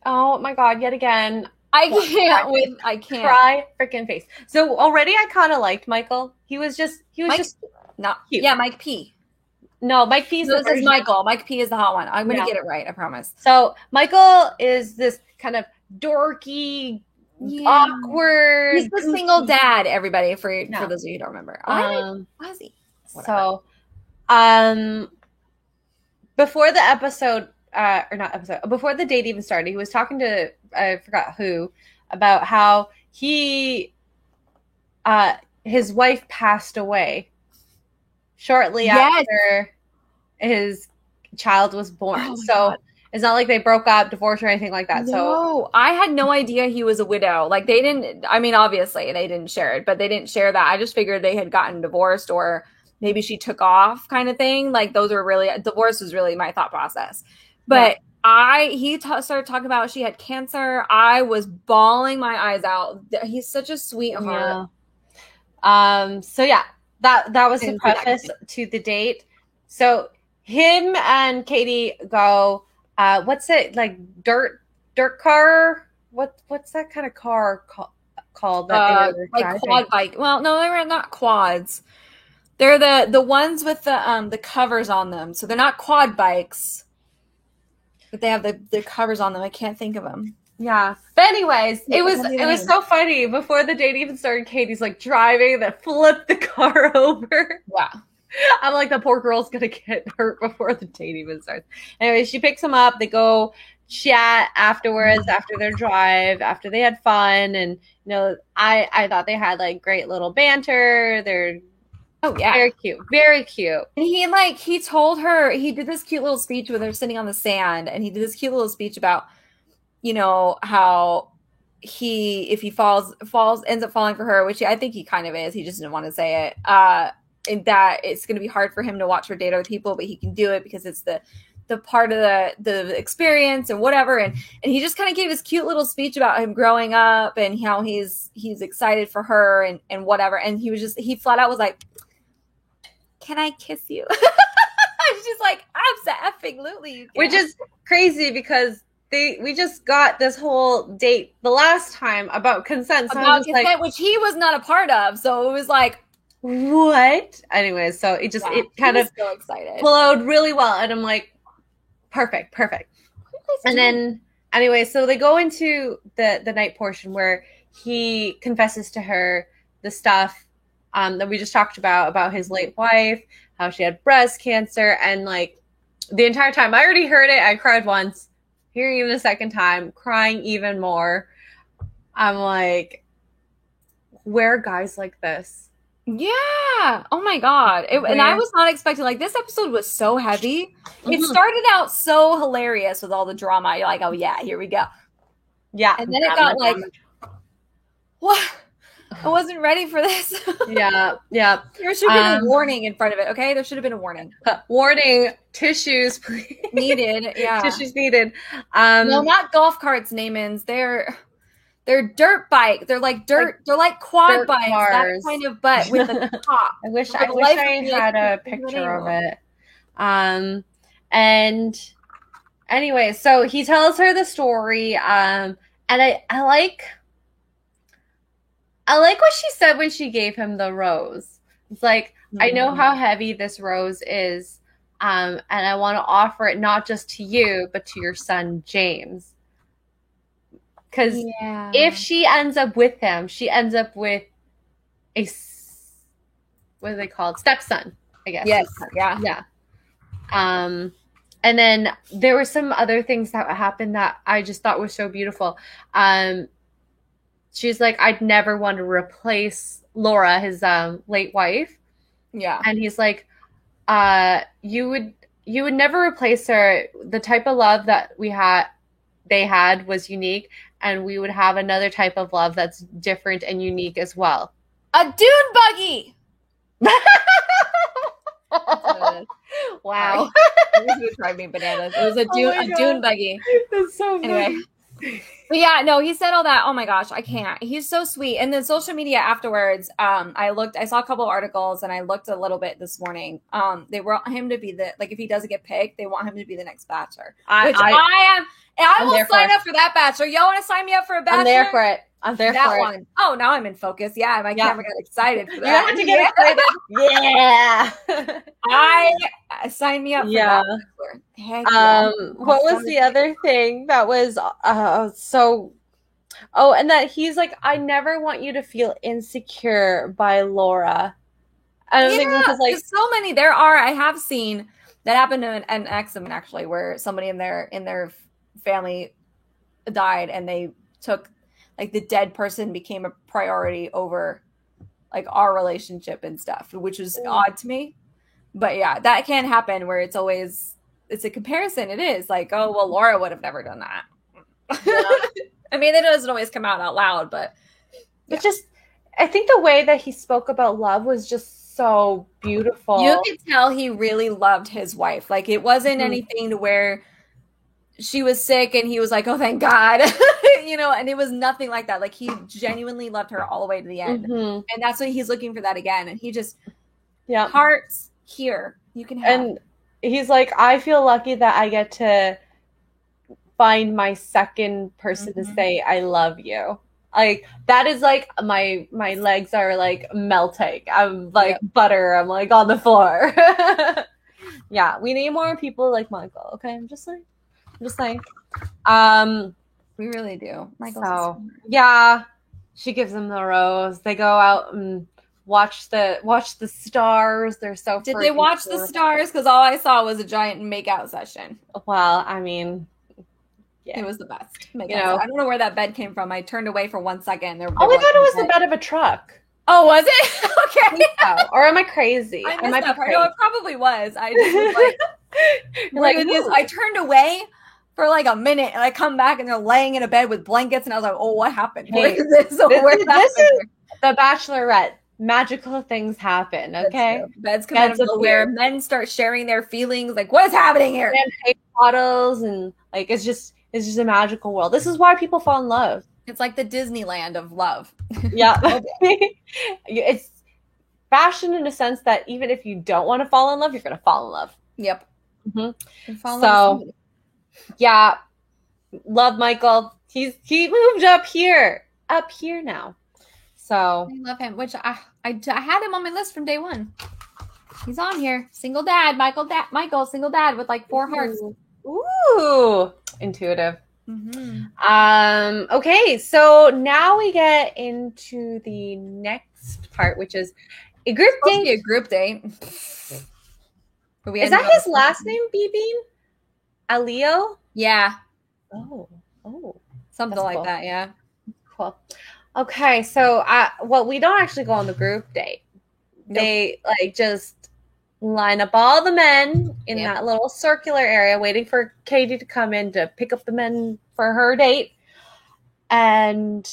Oh my God, yet again. I can't cry freaking face. So already I kind of liked Michael. He was just not cute. Yeah, Mike P. No, Mike P. This is Michael. Mike P. is the hot one. I'm gonna get it right. I promise. So Michael is this kind of dorky, awkward. He's the single dad. Everybody, for those of you who don't remember, why is he? Whatever. So, before the episode, before the date even started, he was talking to I forgot who about how his wife passed away shortly after his child was born. God. It's not like they broke up, divorced, or anything like that. No, so I had no idea he was a widow. Like they didn't. I mean, obviously they didn't share it, but they didn't share that. I just figured they had gotten divorced, or maybe she took off, kind of thing. Like those were really divorce was really my thought process. But he started talking about she had cancer. I was bawling my eyes out. He's such a sweetheart. Yeah. So yeah, that was the preface to the date. So him and Katie go. What's it like? Dirt car? What's that kind of car called? That they were like driving? Quad bike. Well, no, they were not quads. They're the ones with the covers on them. So they're not quad bikes, but they have the covers on them. I can't think of them. Yeah. But anyways, it was so funny. Before the date even started, Katie's like driving that flipped the car over. Yeah. I'm like, the poor girl's gonna get hurt before the date even starts. Anyway, she picks him up. They go chat afterwards, after their drive, after they had fun. And, I thought they had like great little banter. They're very cute. Very cute. And he told her, he did this cute little speech with her sitting on the sand. And he did this cute little speech about, how if he ends up falling for her, which I think he kind of is. He just didn't want to say it. And that it's going to be hard for him to watch her date other people, but he can do it because it's the part of the experience and whatever. And he just kind of gave this cute little speech about him growing up and how he's excited for her and whatever. And he flat out was like, "Can I kiss you?" I She's like, absolutely, you can. Which is crazy because we just got this whole date the last time about consent. So about consent, like, which he was not a part of. So it was like, what? Anyways, so it just it kind of so excited. flowed really well, and I'm like, perfect. And then anyway, so they go into the night portion where he confesses to her the stuff that we just talked about his late wife, how she had breast cancer, and like the entire time I already heard it. I cried once, hearing it a second time, crying even more. I'm like, where are guys like this? Yeah. Oh my God. And I was not expecting, like, this episode was so heavy. Mm-hmm. It started out so hilarious with all the drama. You're like, oh yeah, here we go. Yeah. And then it got like, what? I wasn't ready for this. Yeah. There should have been a warning in front of it, okay? There should have been a warning. Warning, tissues please. Needed. Yeah. Tissues needed. No, not golf carts, Namens. They're dirt bikes. They're like dirt. They're like quad bikes. Cars. That kind of butt with a top. I wish I had a picture of it. And anyway, so he tells her the story. And I like what she said when she gave him the rose. It's like, I know how heavy this rose is, and I want to offer it not just to you, but to your son James. Because if she ends up with him, she ends up with what are they called? Stepson, I guess. Yes. Yeah. And then there were some other things that happened that I just thought were so beautiful. She's like, I'd never want to replace Laura, his late wife. Yeah. And he's like, you would never replace her. The type of love that they had was unique, and we would have another type of love that's different and unique as well. A dune buggy. Wow. This would drive me bananas. It was a dune buggy. That's so funny. Anyway. But yeah, no, he said all that. Oh my gosh, I can't. He's so sweet. And then social media afterwards, I saw a couple of articles, and I looked a little bit this morning. They want him to be if he doesn't get picked, they want him to be the next Bachelor. I am. And I will sign up for that Bachelor. Y'all want to sign me up for a Bachelor? I'm there for it. That one. Oh, now I'm in focus. Yeah, my camera got excited for that. You have to get excited. Yeah. Sign me up for that. Heck yeah. What was the other thing that was so... Oh, and that he's like, I never want you to feel insecure by Laura. I don't think this is like... so many. I have seen that happen to an ex of mine, actually, where somebody in their family died, and they took... like the dead person became a priority over like our relationship and stuff, which is odd to me. But yeah, that can happen where it's a comparison. It is like, oh, well, Laura would have never done that. Yeah. I mean, it doesn't always come out loud, but it's just, I think the way that he spoke about love was just so beautiful. You could tell he really loved his wife. Like it wasn't anything to where she was sick and he was like, oh, thank God, and it was nothing like that. Like he genuinely loved her all the way to the end. And that's why he's looking for that again. And he just, hearts here, you can have. And he's like, I feel lucky that I get to find my second person to say, I love you. Like that is like my legs are like melting. I'm like butter. I'm like on the floor. Yeah. We need more people like Michael. Okay. I'm just saying. We really do. So, yeah, she gives him the rose. They go out and watch the stars. They're so. Did they watch the stars? Because all I saw was a giant makeout session. Well, I mean, it was the best. I don't know where that bed came from. I turned away for 1 second. I thought it was the bed of a truck. Oh, was it? Okay. So. Or am I crazy? I missed that part. No, it probably was. I just was like, I turned away for like a minute, and I come back, and they're laying in a bed with blankets, and I was like, "Oh, what happened? Hey, this is The Bachelorette. Magical things happen. Okay, beds come out of nowhere. Men start sharing their feelings. Like, what is happening here? And bottles, and like it's just a magical world. This is why people fall in love. It's like the Disneyland of love. Yeah, it's fashion in a sense that even if you don't want to fall in love, you're going to fall in love. Yep. Mm-hmm. So, yeah, love Michael. He moved up here now. So I love him, which I had him on my list from day one. He's on here. Single dad, Michael, single dad with like 4 hearts. Ooh, intuitive. Mm-hmm. Okay, so now we get into the next part, which is a group date. A group date. Is that his last name, Bean? Alio? Yeah. Oh. Something like that, yeah. Cool. Okay, so we don't actually go on the group date. Nope. They like just line up all the men in that little circular area waiting for Katie to come in to pick up the men for her date. And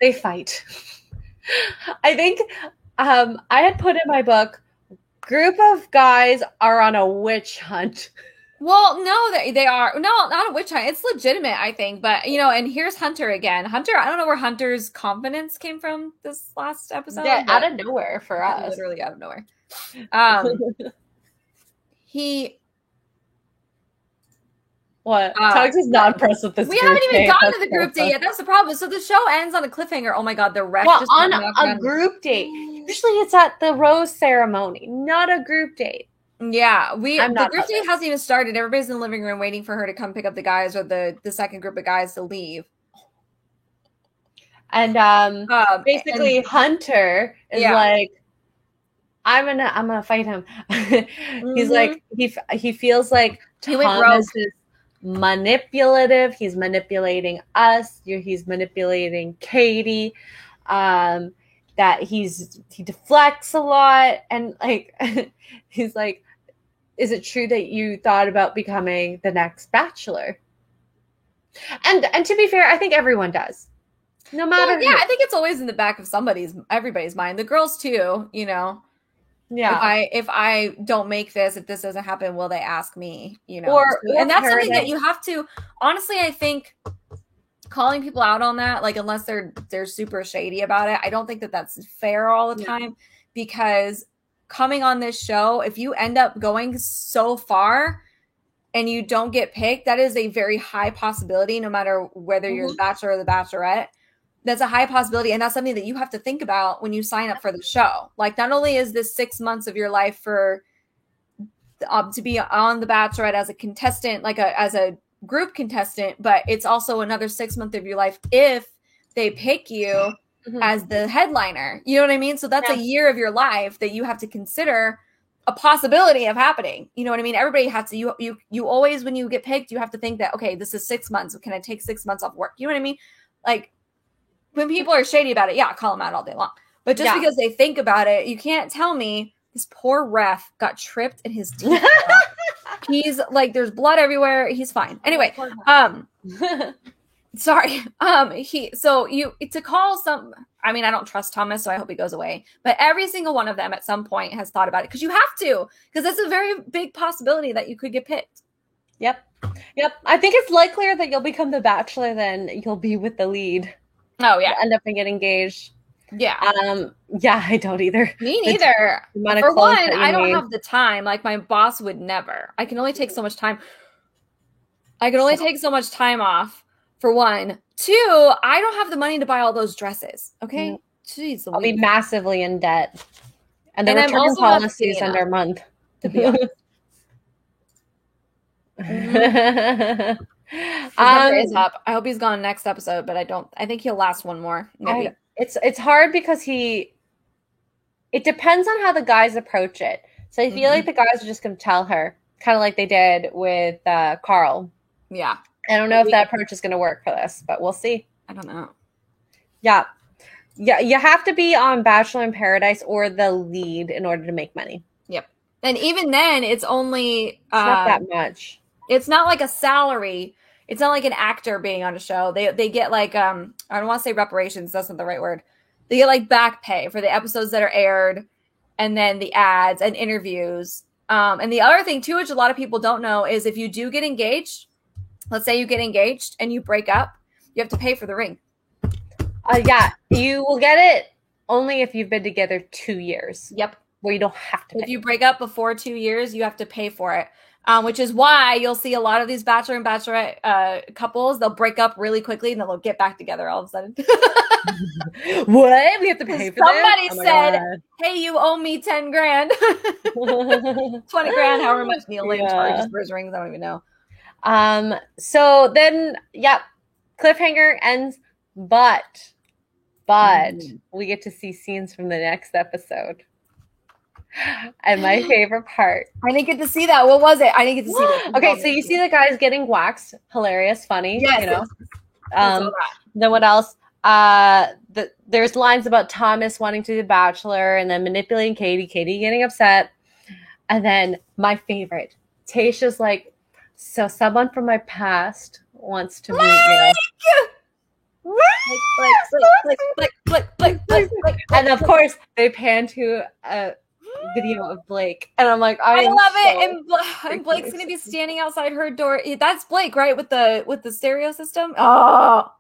they fight. I think I had put in my book, group of guys are on a witch hunt. Well, no, they are. No, not a witch hunt. It's legitimate, I think. But, and here's Hunter again. Hunter, I don't know where Hunter's confidence came from this last episode. Yeah, out of nowhere for us. Literally out of nowhere. What? Tugs is not impressed with this. We haven't even gotten to the group date yet. That's the problem. So the show ends on a cliffhanger. Oh my god, the ref just on a group date. Usually it's at the rose ceremony, not a group date. Yeah, the group date hasn't even started. Everybody's in the living room waiting for her to come pick up the guys or the second group of guys to leave. And basically Hunter is like, I'm gonna fight him. He's like he feels like Thomas is manipulative. He's manipulating us. He's manipulating Katie. That he deflects a lot, and like he's like, is it true that you thought about becoming the next Bachelor? And to be fair, I think everyone does. No matter who. I think it's always in the back of everybody's mind. The girls too, Yeah. If I don't make this, if this doesn't happen, will they ask me? And that's something that you have to. Honestly, I think calling people out on that, like unless they're super shady about it, I don't think that that's fair all the time. Because coming on this show, if you end up going so far and you don't get picked, that is a very high possibility. No matter whether you're the Bachelor or the Bachelorette. That's a high possibility, and that's something that you have to think about when you sign up for the show. Like, not only is this 6 months of your life for to be on The Bachelorette as a contestant, like as a group contestant, but it's also another 6 months of your life if they pick you as the headliner. You know what I mean? So that's a year of your life that you have to consider a possibility of happening. You know what I mean? Everybody has to. You always, when you get picked, you have to think that, okay, this is 6 months. Can I take 6 months off work? You know what I mean? Like, when people are shady about it, call them out all day long. But just because they think about it, you can't tell me this poor ref got tripped in his teeth. He's like, there's blood everywhere. He's fine. Anyway, sorry. To call some, I mean, I don't trust Thomas, so I hope he goes away. But every single one of them at some point has thought about it, because you have to, because it's a very big possibility that you could get picked. Yep. I think it's likelier that you'll become the Bachelor than you'll be with the lead. Oh yeah, end up and get engaged. Yeah. I don't either. Me neither. For one, I don't have the time. Like, my boss would never. I can only take so much time. Take so much time off. For one. Two, I don't have the money to buy all those dresses. Okay. Jeez, I'll be massively in debt. And the return policy is under a month. To be honest. Is up. I hope he's gone next episode, but I think he'll last one more. Maybe. It's hard because it depends on how the guys approach it. So I feel like the guys are just going to tell her, kind of like they did with Carl. Yeah. I don't know if that approach is going to work for this, but we'll see. I don't know. Yeah. You have to be on Bachelor in Paradise or the lead in order to make money. Yep. And even then, it's only not that much. It's not like a salary. It's not like an actor being on a show. They get like, I don't want to say reparations. That's not the right word. They get like back pay for the episodes that are aired, and then the ads and interviews. And the other thing too, which a lot of people don't know, is if you do get engaged, let's say you get engaged and you break up, you have to pay for the ring. You will get it only if you've been together 2 years. Yep. Well, you don't have to pay. If you break up before 2 years, you have to pay for it. Which is why you'll see a lot of these bachelor and bachelorette couples, they'll break up really quickly and then they'll get back together all of a sudden. What? We have to pay for Somebody this? said, hey, you owe me 10 grand. 20 grand, however much Neil Lane charges for his rings. I don't even know. So then, cliffhanger ends, but we get to see scenes from the next episode. And my favorite part. I didn't get to see that. What was it? I didn't get to see that. Okay, so you see the guys getting waxed. Hilarious, funny. Yes. You know. Then what else? There's lines about Thomas wanting to be the bachelor and then manipulating Katie getting upset. And then my favorite, Tayshia's like, so someone from my past wants to meet you. And of course, they pan to a video of Blake, and I'm like, I love it. And Blake's gonna be standing outside her door. That's Blake, right? With the stereo system. Oh,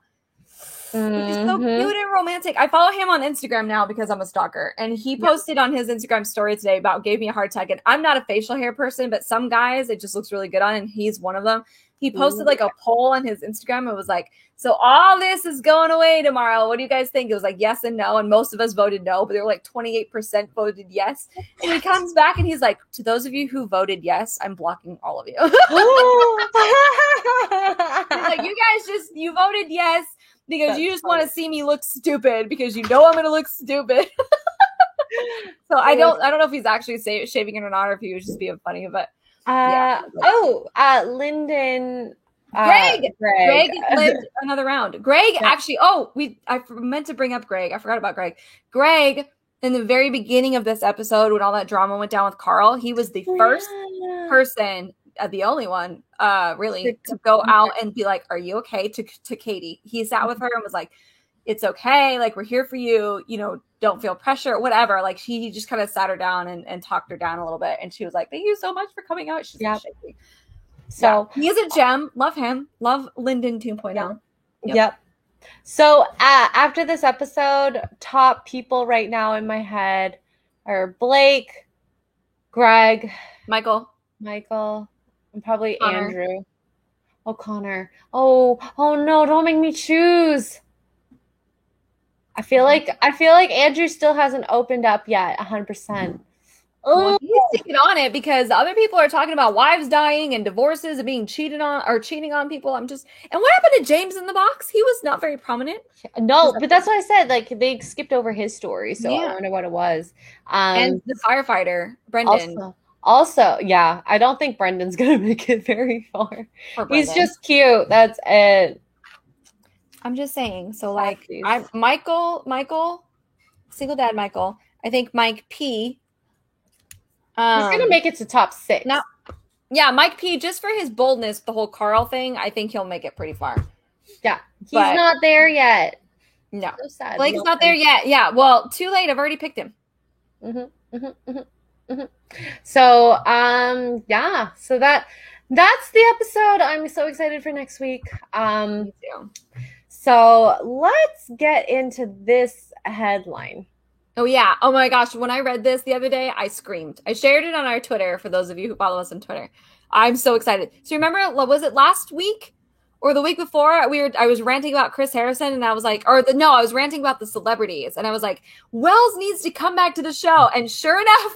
he's so cute and romantic. I follow him on Instagram now because I'm a stalker, and he posted on his Instagram story today about gave me a heart attack. And I'm not a facial hair person, but some guys it just looks really good on, and he's one of them. He posted like a poll on his Instagram. It was like, so all this is going away tomorrow. What do you guys think? It was like yes and no. And most of us voted no, but they were like 28% voted yes. And he comes back and he's like, to those of you who voted yes, I'm blocking all of you. Like, you voted yes because you just want to see me look stupid because you know I'm going to look stupid. So I don't know if he's actually shaving it or not, or if he was just being funny, but Lyndon. Greg lived another round. Greg actually. I meant to bring up Greg. I forgot about Greg. Greg, in the very beginning of this episode, when all that drama went down with Carl, he was the first person, the only one, really, to go out and be like, "Are you okay?" to Katie. He sat with her and was like, "It's okay. Like, we're here for you. You know, don't feel pressure, whatever." Like, he just kind of sat her down and talked her down a little bit. And she was like, "Thank you so much for coming out." She's shaking. So he is a gem. Love him. Love Lyndon 2.0. Yep. So after this episode, top people right now in my head are Blake, Greg, Michael, and probably Connor. Andrew. Oh, Connor. Oh no! Don't make me choose. I feel like Andrew still hasn't opened up yet, 100%. Well, he's taking on it because other people are talking about wives dying and divorces and being cheated on or cheating on people. And what happened to James in the Box? He was not very prominent. No, but that's what I said. Like, they skipped over his story, so I wonder what it was. And the firefighter, Brendan. Also, yeah, I don't think Brendan's gonna make it very far. He's just cute. That's it. I'm just saying. So, like, Michael, single dad Michael. I think Mike P. He's gonna make it to top 6. Now, Mike P. Just for his boldness, the whole Carl thing, I think he'll make it pretty far. Yeah, he's not there yet. No, so sad. Blake's not there yet. Yeah, well, too late. I've already picked him. So, so that's the episode. I'm so excited for next week. Me too. So let's get into this headline. Oh, yeah. Oh, my gosh. When I read this the other day, I screamed. I shared it on our Twitter for those of you who follow us on Twitter. I'm so excited. So remember, was it last week or the week before? I was ranting about Chris Harrison and I was like, I was ranting about the celebrities. And I was like, Wells needs to come back to the show. And sure enough,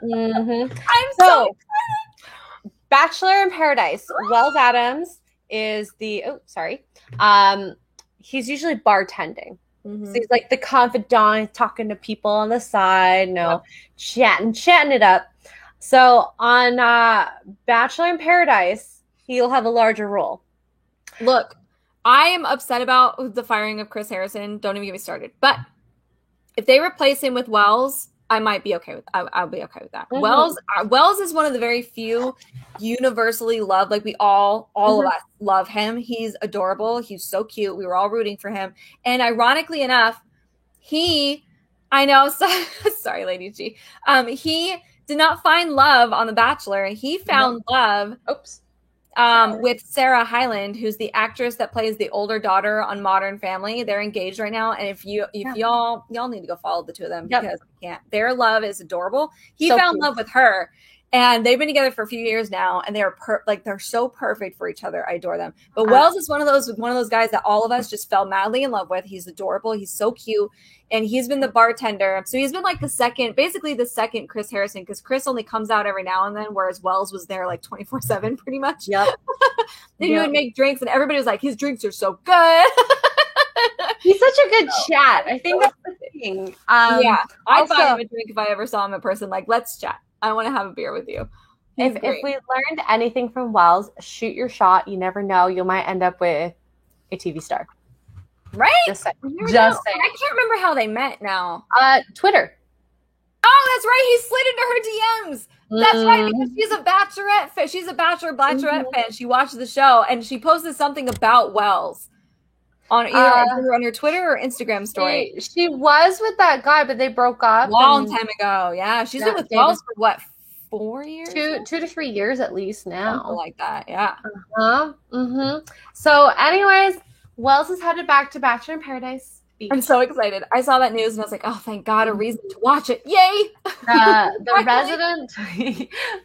I'm so excited. Bachelor in Paradise. Wells Adams is he's usually bartending. So he's like the confidant, talking to people on the side, chatting it up. So on Bachelor in Paradise, he'll have a larger role. Look, I am upset about the firing of Chris Harrison. Don't even get me started. But if they replace him with Wells, I might be okay with. I'll be okay with that. Wells is one of the very few universally loved. Like, we all of us love him. He's adorable. He's so cute. We were all rooting for him. And ironically enough, sorry, Lady G. He did not find love on The Bachelor. He found love. with Sarah Hyland, who's the actress that plays the older daughter on Modern Family. They're engaged right now, and if y'all need to go follow the two of them because I can't. Their love is adorable. He found love with her, and they've been together for a few years now, and they're they're so perfect for each other. I adore them. But Wells is one of those guys that all of us just fell madly in love with. He's adorable. He's so cute. And he's been the bartender. So he's been like the second Chris Harrison, because Chris only comes out every now and then, whereas Wells was there like 24/7 pretty much. Yep. Then he would make drinks, and everybody was like, his drinks are so good. He's such a good chat. I think that's the thing. I'd buy him a drink if I ever saw him in person. Like, let's chat. I want to have a beer with you. If we learned anything from Wells, shoot your shot. You never know. You might end up with a TV star. Right? Just saying. I can't remember how they met now. Twitter. Oh, that's right. He slid into her DMs. That's right, because she's a Bachelorette fan. She's a Bachelorette fan. She watches the show, and she posted something about Wells on either on her Twitter or Instagram story. She was with that guy, but they broke up. Long time ago. Yeah. She's been with Wells for what, 4 years? 2 to 3 years at least now. Something like that, yeah. So anyways, Wells is headed back to Bachelor in Paradise. I'm so excited. I saw that news and I was like, oh, thank God, a reason to watch it. Yay! The resident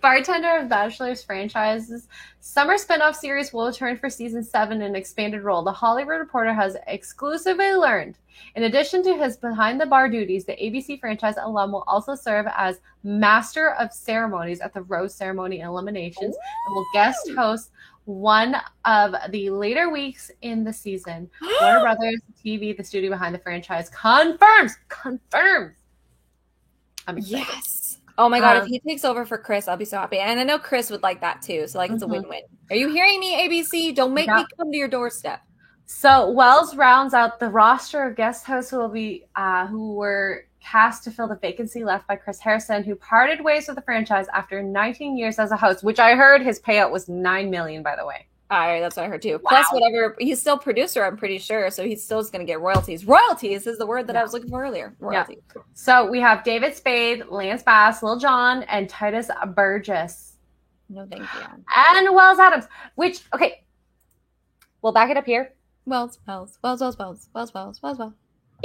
bartender of Bachelor's franchise's summer spinoff series will return for season 7 in an expanded role. The Hollywood Reporter has exclusively learned. In addition to his behind-the-bar duties, the ABC franchise alum will also serve as master of ceremonies at the Rose Ceremony and Eliminations and will guest host one of the later weeks in the season. Warner Brothers TV, the studio behind the franchise, confirms. I'm excited. Yes. Oh my God, if he takes over for Chris, I'll be so happy. And I know Chris would like that too. So it's a win-win. Are you hearing me, ABC? Don't make me come to your doorstep. So Wells rounds out the roster of guest hosts who were cast to fill the vacancy left by Chris Harrison, who parted ways with the franchise after 19 years as a host, which I heard his payout was $9 million, by the way. That's what I heard too. Wow. Plus whatever, he's still producer, I'm pretty sure, so he's still going to get royalties. Royalties is the word that I was looking for earlier. Royalties. Yeah. So we have David Spade, Lance Bass, Lil Jon, and Titus Burgess. No, thank you. And Wells Adams, which, okay, we'll back it up here. Wells.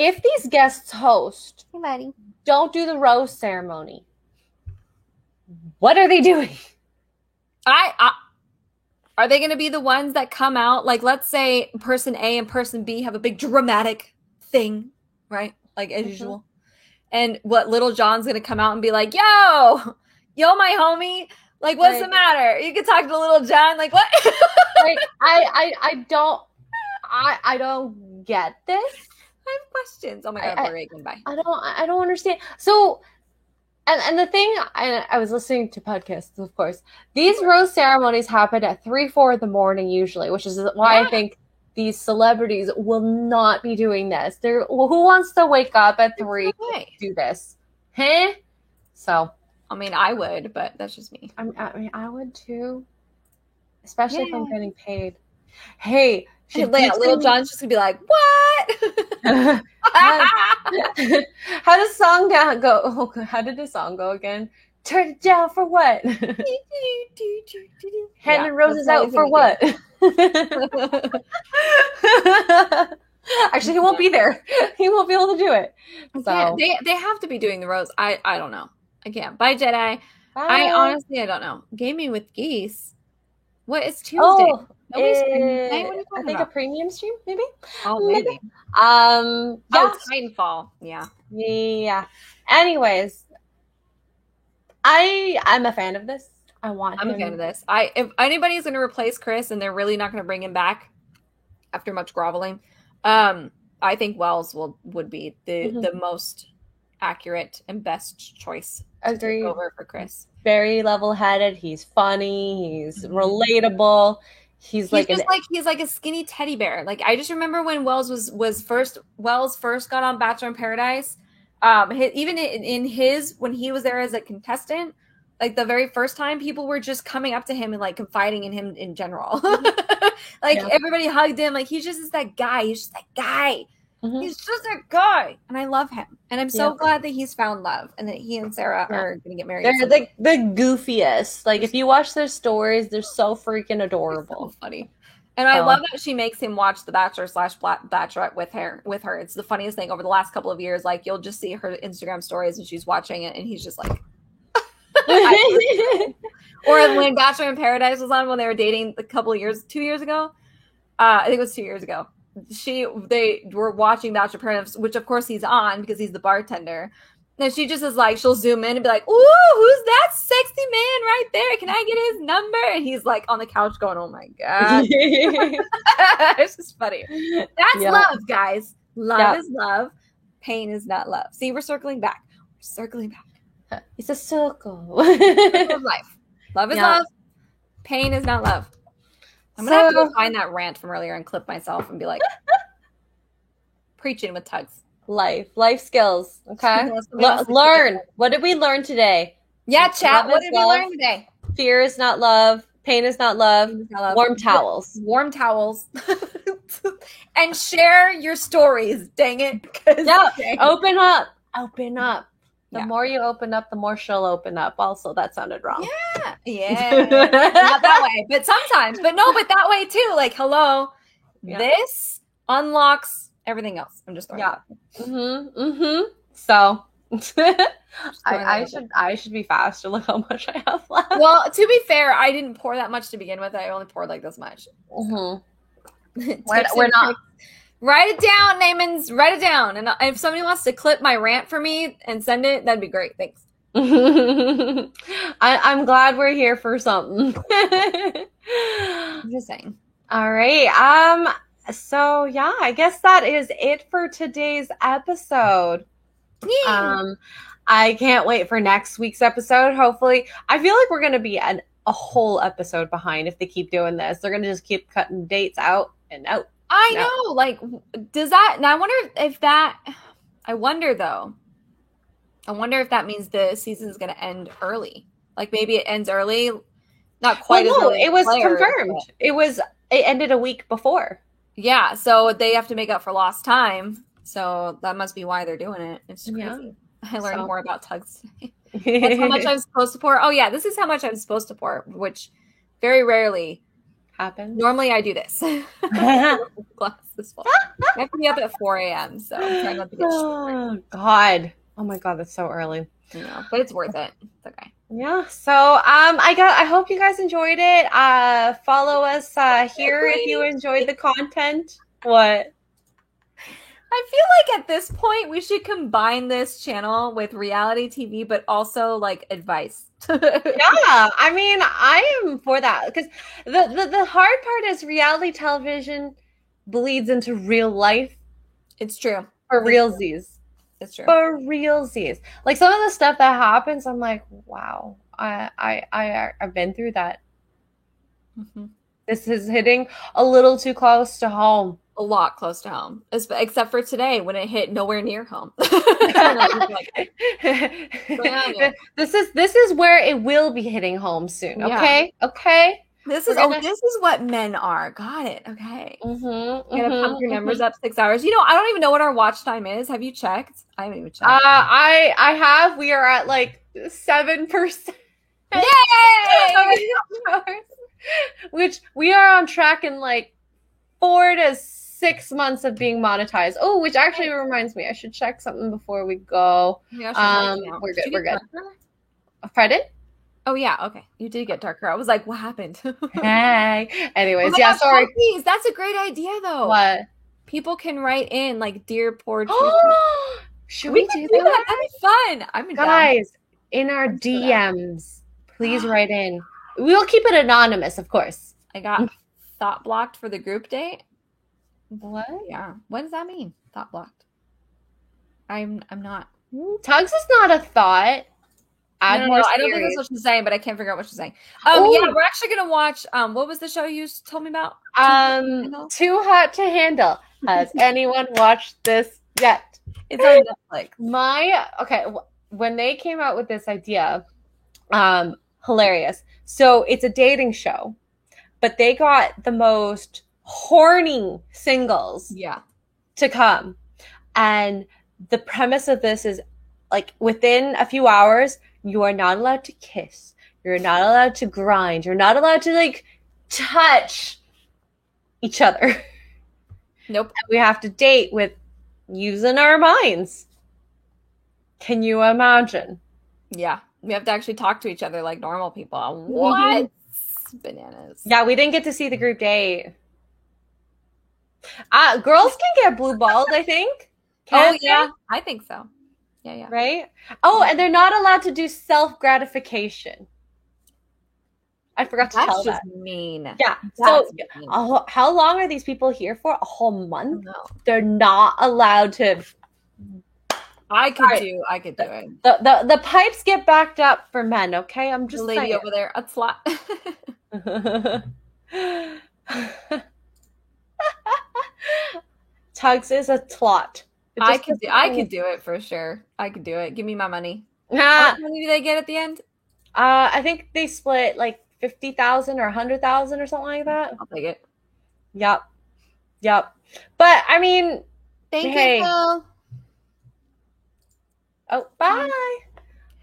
If these guests host, don't do the rose ceremony, what are they doing? Are they going to be the ones that come out? Like, let's say person A and person B have a big dramatic thing, right? Like, as usual. And what Little John's going to come out and be like, yo, my homie. Like, what's the matter? You can talk to Little John. Like, what? Like, I don't get this. I have questions. Oh my God, Reagan, bye. I don't understand. So, and the thing, I was listening to podcasts, of course. These rose ceremonies happen at 3-4 in the morning usually, which is why I think these celebrities will not be doing this. Who wants to wake up at 3 to do this? Huh? So, I mean, I would, but that's just me. I mean, I would too, especially if I'm getting paid. Hey. Little John's just gonna be like, what? How does song go? Oh, how did the song go again? Turn it down for what? Hand and roses out for what? Actually, he won't be there. He won't be able to do it. So they have to be doing the rose. I don't know. I can't. Bye, Jedi. I don't know. Gaming with Geese. What is Tuesday? Oh. I think a premium stream, maybe. Oh, maybe. Titanfall. Yeah. Anyways, I'm a fan of this. I'm a fan of this. If anybody's going to replace Chris and they're really not going to bring him back after much groveling, I think Wells would be the most accurate and best choice. Agreed. Over for Chris. Very level-headed. He's funny. He's relatable. He's like a skinny teddy bear. Like, I just remember when Wells first got on Bachelor in Paradise. Even when he was there as a contestant, like the very first time, people were just coming up to him and like confiding in him in general. Everybody hugged him. Like, he's just that guy. He's just that guy. Mhm. He's just a guy, and I love him. And I'm so Yeah. glad that he's found love and that he and Sarah are going to get married. They're the goofiest. Like, if you watch their stories, they're so freaking adorable. So funny. And I love that she makes him watch The Bachelor / Bachelorette with her. It's the funniest thing over the last couple of years. Like, you'll just see her Instagram stories and she's watching it and he's just like, or when Bachelor in Paradise was on when they were dating a couple of years, 2 years ago. I think it was 2 years ago. They were watching Bachelor in Paradise, which of course he's on because he's the bartender. And she just is like, she'll zoom in and be like, "Ooh, who's that sexy man right there? Can I get his number?" And he's like on the couch going, "Oh my God." It's just funny. That's love, guys. Love is love. Pain is not love. See, we're circling back. We're circling back. It's a circle. Circle of life. Love is love. Pain is not love. I'm going to have to go find that rant from earlier and clip myself and be like, preaching with Tugs. Life skills. Okay. Learn. What did we learn today? Yeah, chat. What did we learn today? Fear is not love. Pain is not love. Warm towels. Warm towels. And share your stories. Dang it. Yeah. Open up. Open up. The more you open up, the more she'll open up. Also, that sounded wrong. Yeah. Not that way, but sometimes. But no, but that way too. Like, hello. Yeah. This unlocks everything else. I'm just going. Yeah. So I should be faster. Look how much I have left. Well, to be fair, I didn't pour that much to begin with. I only poured like this much. We're not. Write it down, Namans. Write it down. And if somebody wants to clip my rant for me and send it, that'd be great. Thanks. I'm glad we're here for something. I'm just saying. All right. So yeah, I guess that is it for today's episode. I can't wait for next week's episode. Hopefully, I feel like we're going to be a whole episode behind if they keep doing this. They're going to just keep cutting dates out and out. I know. Like, does that? Now, I wonder if that. I wonder though. I wonder if that means the season is going to end early. Like maybe it ends early, not quite as early. It was confirmed. It ended a week before. Yeah, so they have to make up for lost time. So that must be why they're doing it. It's crazy. Yeah. I learned more about Tugs today. That's how much I'm supposed to pour. Oh yeah, this is how much I'm supposed to pour, which very rarely happens. Normally I do this. Glass this full. I have to be up at 4 a.m. So I'm trying not to get Oh God. Oh my God, that's so early. Yeah, but it's worth it. It's okay. Yeah. So I hope you guys enjoyed it. Follow us here if you enjoyed the content. What? I feel like at this point we should combine this channel with reality TV, but also like advice. Yeah, I mean, I am for that because the hard part is reality television bleeds into real life. It's true. For realsies. It's true. For realsies. Like some of the stuff that happens, I'm like, wow, I've been through that. Mm-hmm. This is hitting a little too close to home. A lot close to home, except for today when it hit nowhere near home. This is where it will be hitting home soon. Okay, yeah. Okay. This is what men are. Got it. Okay. Gonna pump your numbers up 6 hours. You know, I don't even know what our watch time is. Have you checked? I haven't even checked. I have. We are at like 7%. Yay! Which we are on track in like 4 to 6 months of being monetized. Oh, which actually reminds me, I should check something before we go. Yeah, we're good. We're good. Pardon? Oh yeah, okay. You did get darker. I was like, what happened? Hey. Anyways, yeah, sorry. Please, that's a great idea though. What? People can write in like dear poor Should we do that? That'd be fun. I'm guys in our DMs. Please write in. We'll keep it anonymous, of course. I got thought blocked for the group date. What? Yeah. What does that mean? Thought blocked. I'm not. Tugs is not a thought. No, I don't think that's what she's saying, but I can't figure out what she's saying. Yeah, we're actually gonna watch. What was the show you told me about? Too Hot to Handle. Has anyone watched this yet? It's on Netflix. When they came out with this idea, hilarious. So it's a dating show, but they got the most horny singles. Yeah. To come. And the premise of this is like within a few hours, you are not allowed to kiss. You're not allowed to grind. You're not allowed to like touch each other. Nope. And we have to date with using our minds. Can you imagine? Yeah. We have to actually talk to each other like normal people. What? Bananas. Yeah, we didn't get to see the group date. Girls can get blue balls, I think. Can't yeah, I think so. Yeah. Right? Oh, and they're not allowed to do self-gratification. I forgot to tell that. That's just mean. Yeah. So how long are these people here for? A whole month? No. They're not allowed to. I could do it. The pipes get backed up for men, okay? I'm just the lady over there, a slut. Tugs is a twat. I could do it for sure. I could do it. Give me my money. How much money do they get at the end? I think they split like 50,000 or 100,000 or something like that. I'll take it. Yep. But I mean, thank you, Phil. Oh, bye.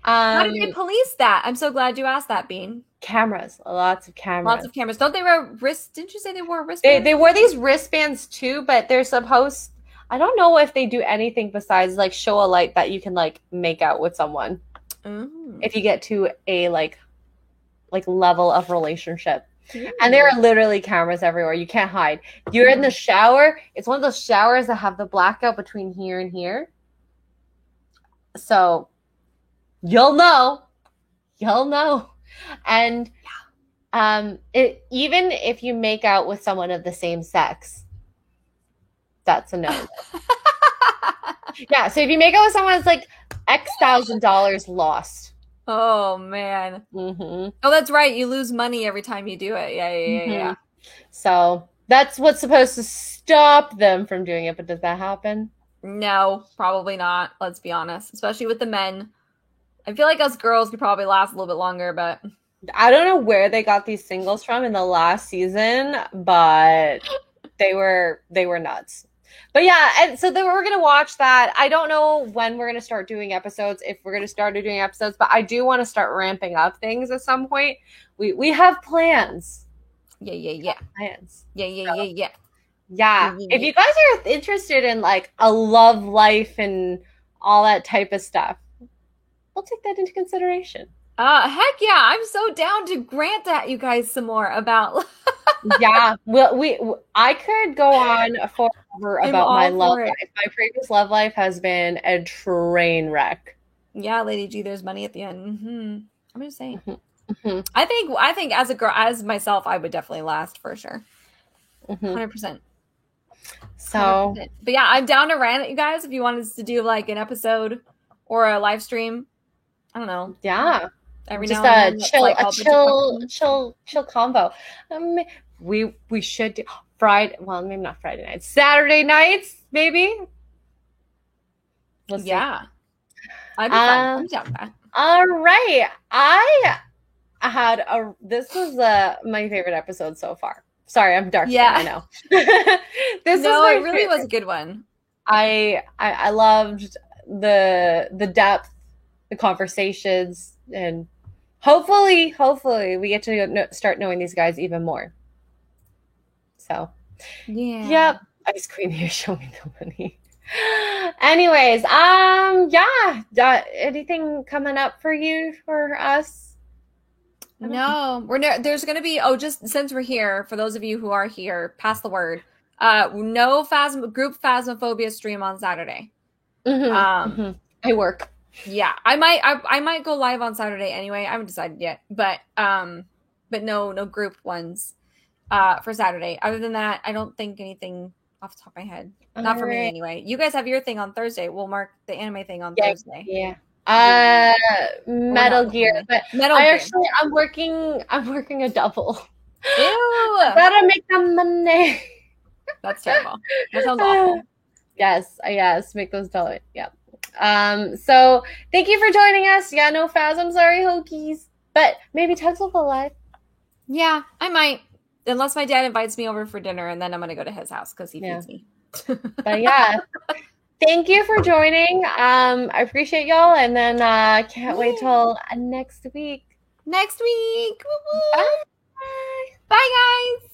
How did they police that? I'm so glad you asked that, Bean. Cameras. Lots of cameras. Don't they wear wrist? Didn't you say they wore wristbands? They wear these wristbands too, but they're supposed. I don't know if they do anything besides like show a light that you can like make out with someone. If you get to a like level of relationship. And there are literally cameras everywhere. You can't hide. You're in the shower. It's one of those showers that have the blackout between here and here. So you'll know. And even if you make out with someone of the same sex, that's a no. Yeah, so if you make out with someone, it's like X $1,000 lost. Oh man. Oh, that's right. You lose money every time you do it. Yeah. So that's what's supposed to stop them from doing it. But does that happen? No, probably not. Let's be honest. Especially with the men. I feel like us girls could probably last a little bit longer, but I don't know where they got these singles from in the last season, but they were nuts. But yeah, and so then we're going to watch that. I don't know when we're going to start doing episodes, if we're going to start doing episodes, but I do want to start ramping up things at some point. We have plans. Yeah. Plans. Yeah. Yeah. If you guys are interested in like a love life and all that type of stuff, we'll take that into consideration. Heck yeah. I'm so down to grant at you guys some more about. Yeah. Well, I could go on forever about my love life. My previous love life has been a train wreck. Yeah, Lady G, there's money at the end. I'm just saying. I think as a girl, as myself, I would definitely last for sure. 100%. So, 100%. But yeah, I'm down to rant at you guys if you want us to do like an episode or a live stream. I don't know. Yeah. Every just now and then, chill combo. We should do Friday. Well, maybe not Friday nights. Saturday nights, maybe. Yeah. I'd be fun. I'm down with that. All right. This was my favorite episode so far. Sorry, I'm dark. Yeah, I know. It really was a good one. I loved the depth, the conversations, and hopefully we get to start knowing these guys even more. So, yeah. Yep. Ice cream here. Show me the money. Anyways, yeah. Anything coming up for you, for us? No, there's going to be, just since we're here, for those of you who are here, pass the word. No group Phasmophobia stream on Saturday. I work. Yeah, I might go live on Saturday anyway. I haven't decided yet, but no group ones for Saturday. Other than that, I don't think anything off the top of my head. Not for me anyway. You guys have your thing on Thursday. We'll mark the anime thing on Thursday. Yeah. Metal Gear, but I'm working a double. Ew! Gotta make the money. That's terrible. That sounds awful. Yes, make those dollars. Yeah. So thank you for joining us. Yeah, no Phasm, sorry, Hokies. But maybe Tugs will go live. Yeah, I might. Unless my dad invites me over for dinner, and then I'm gonna go to his house because he feeds me. But yeah. Thank you for joining. I appreciate y'all, and then can't wait till next week. Next week. Woo-woo. Bye. Bye, guys.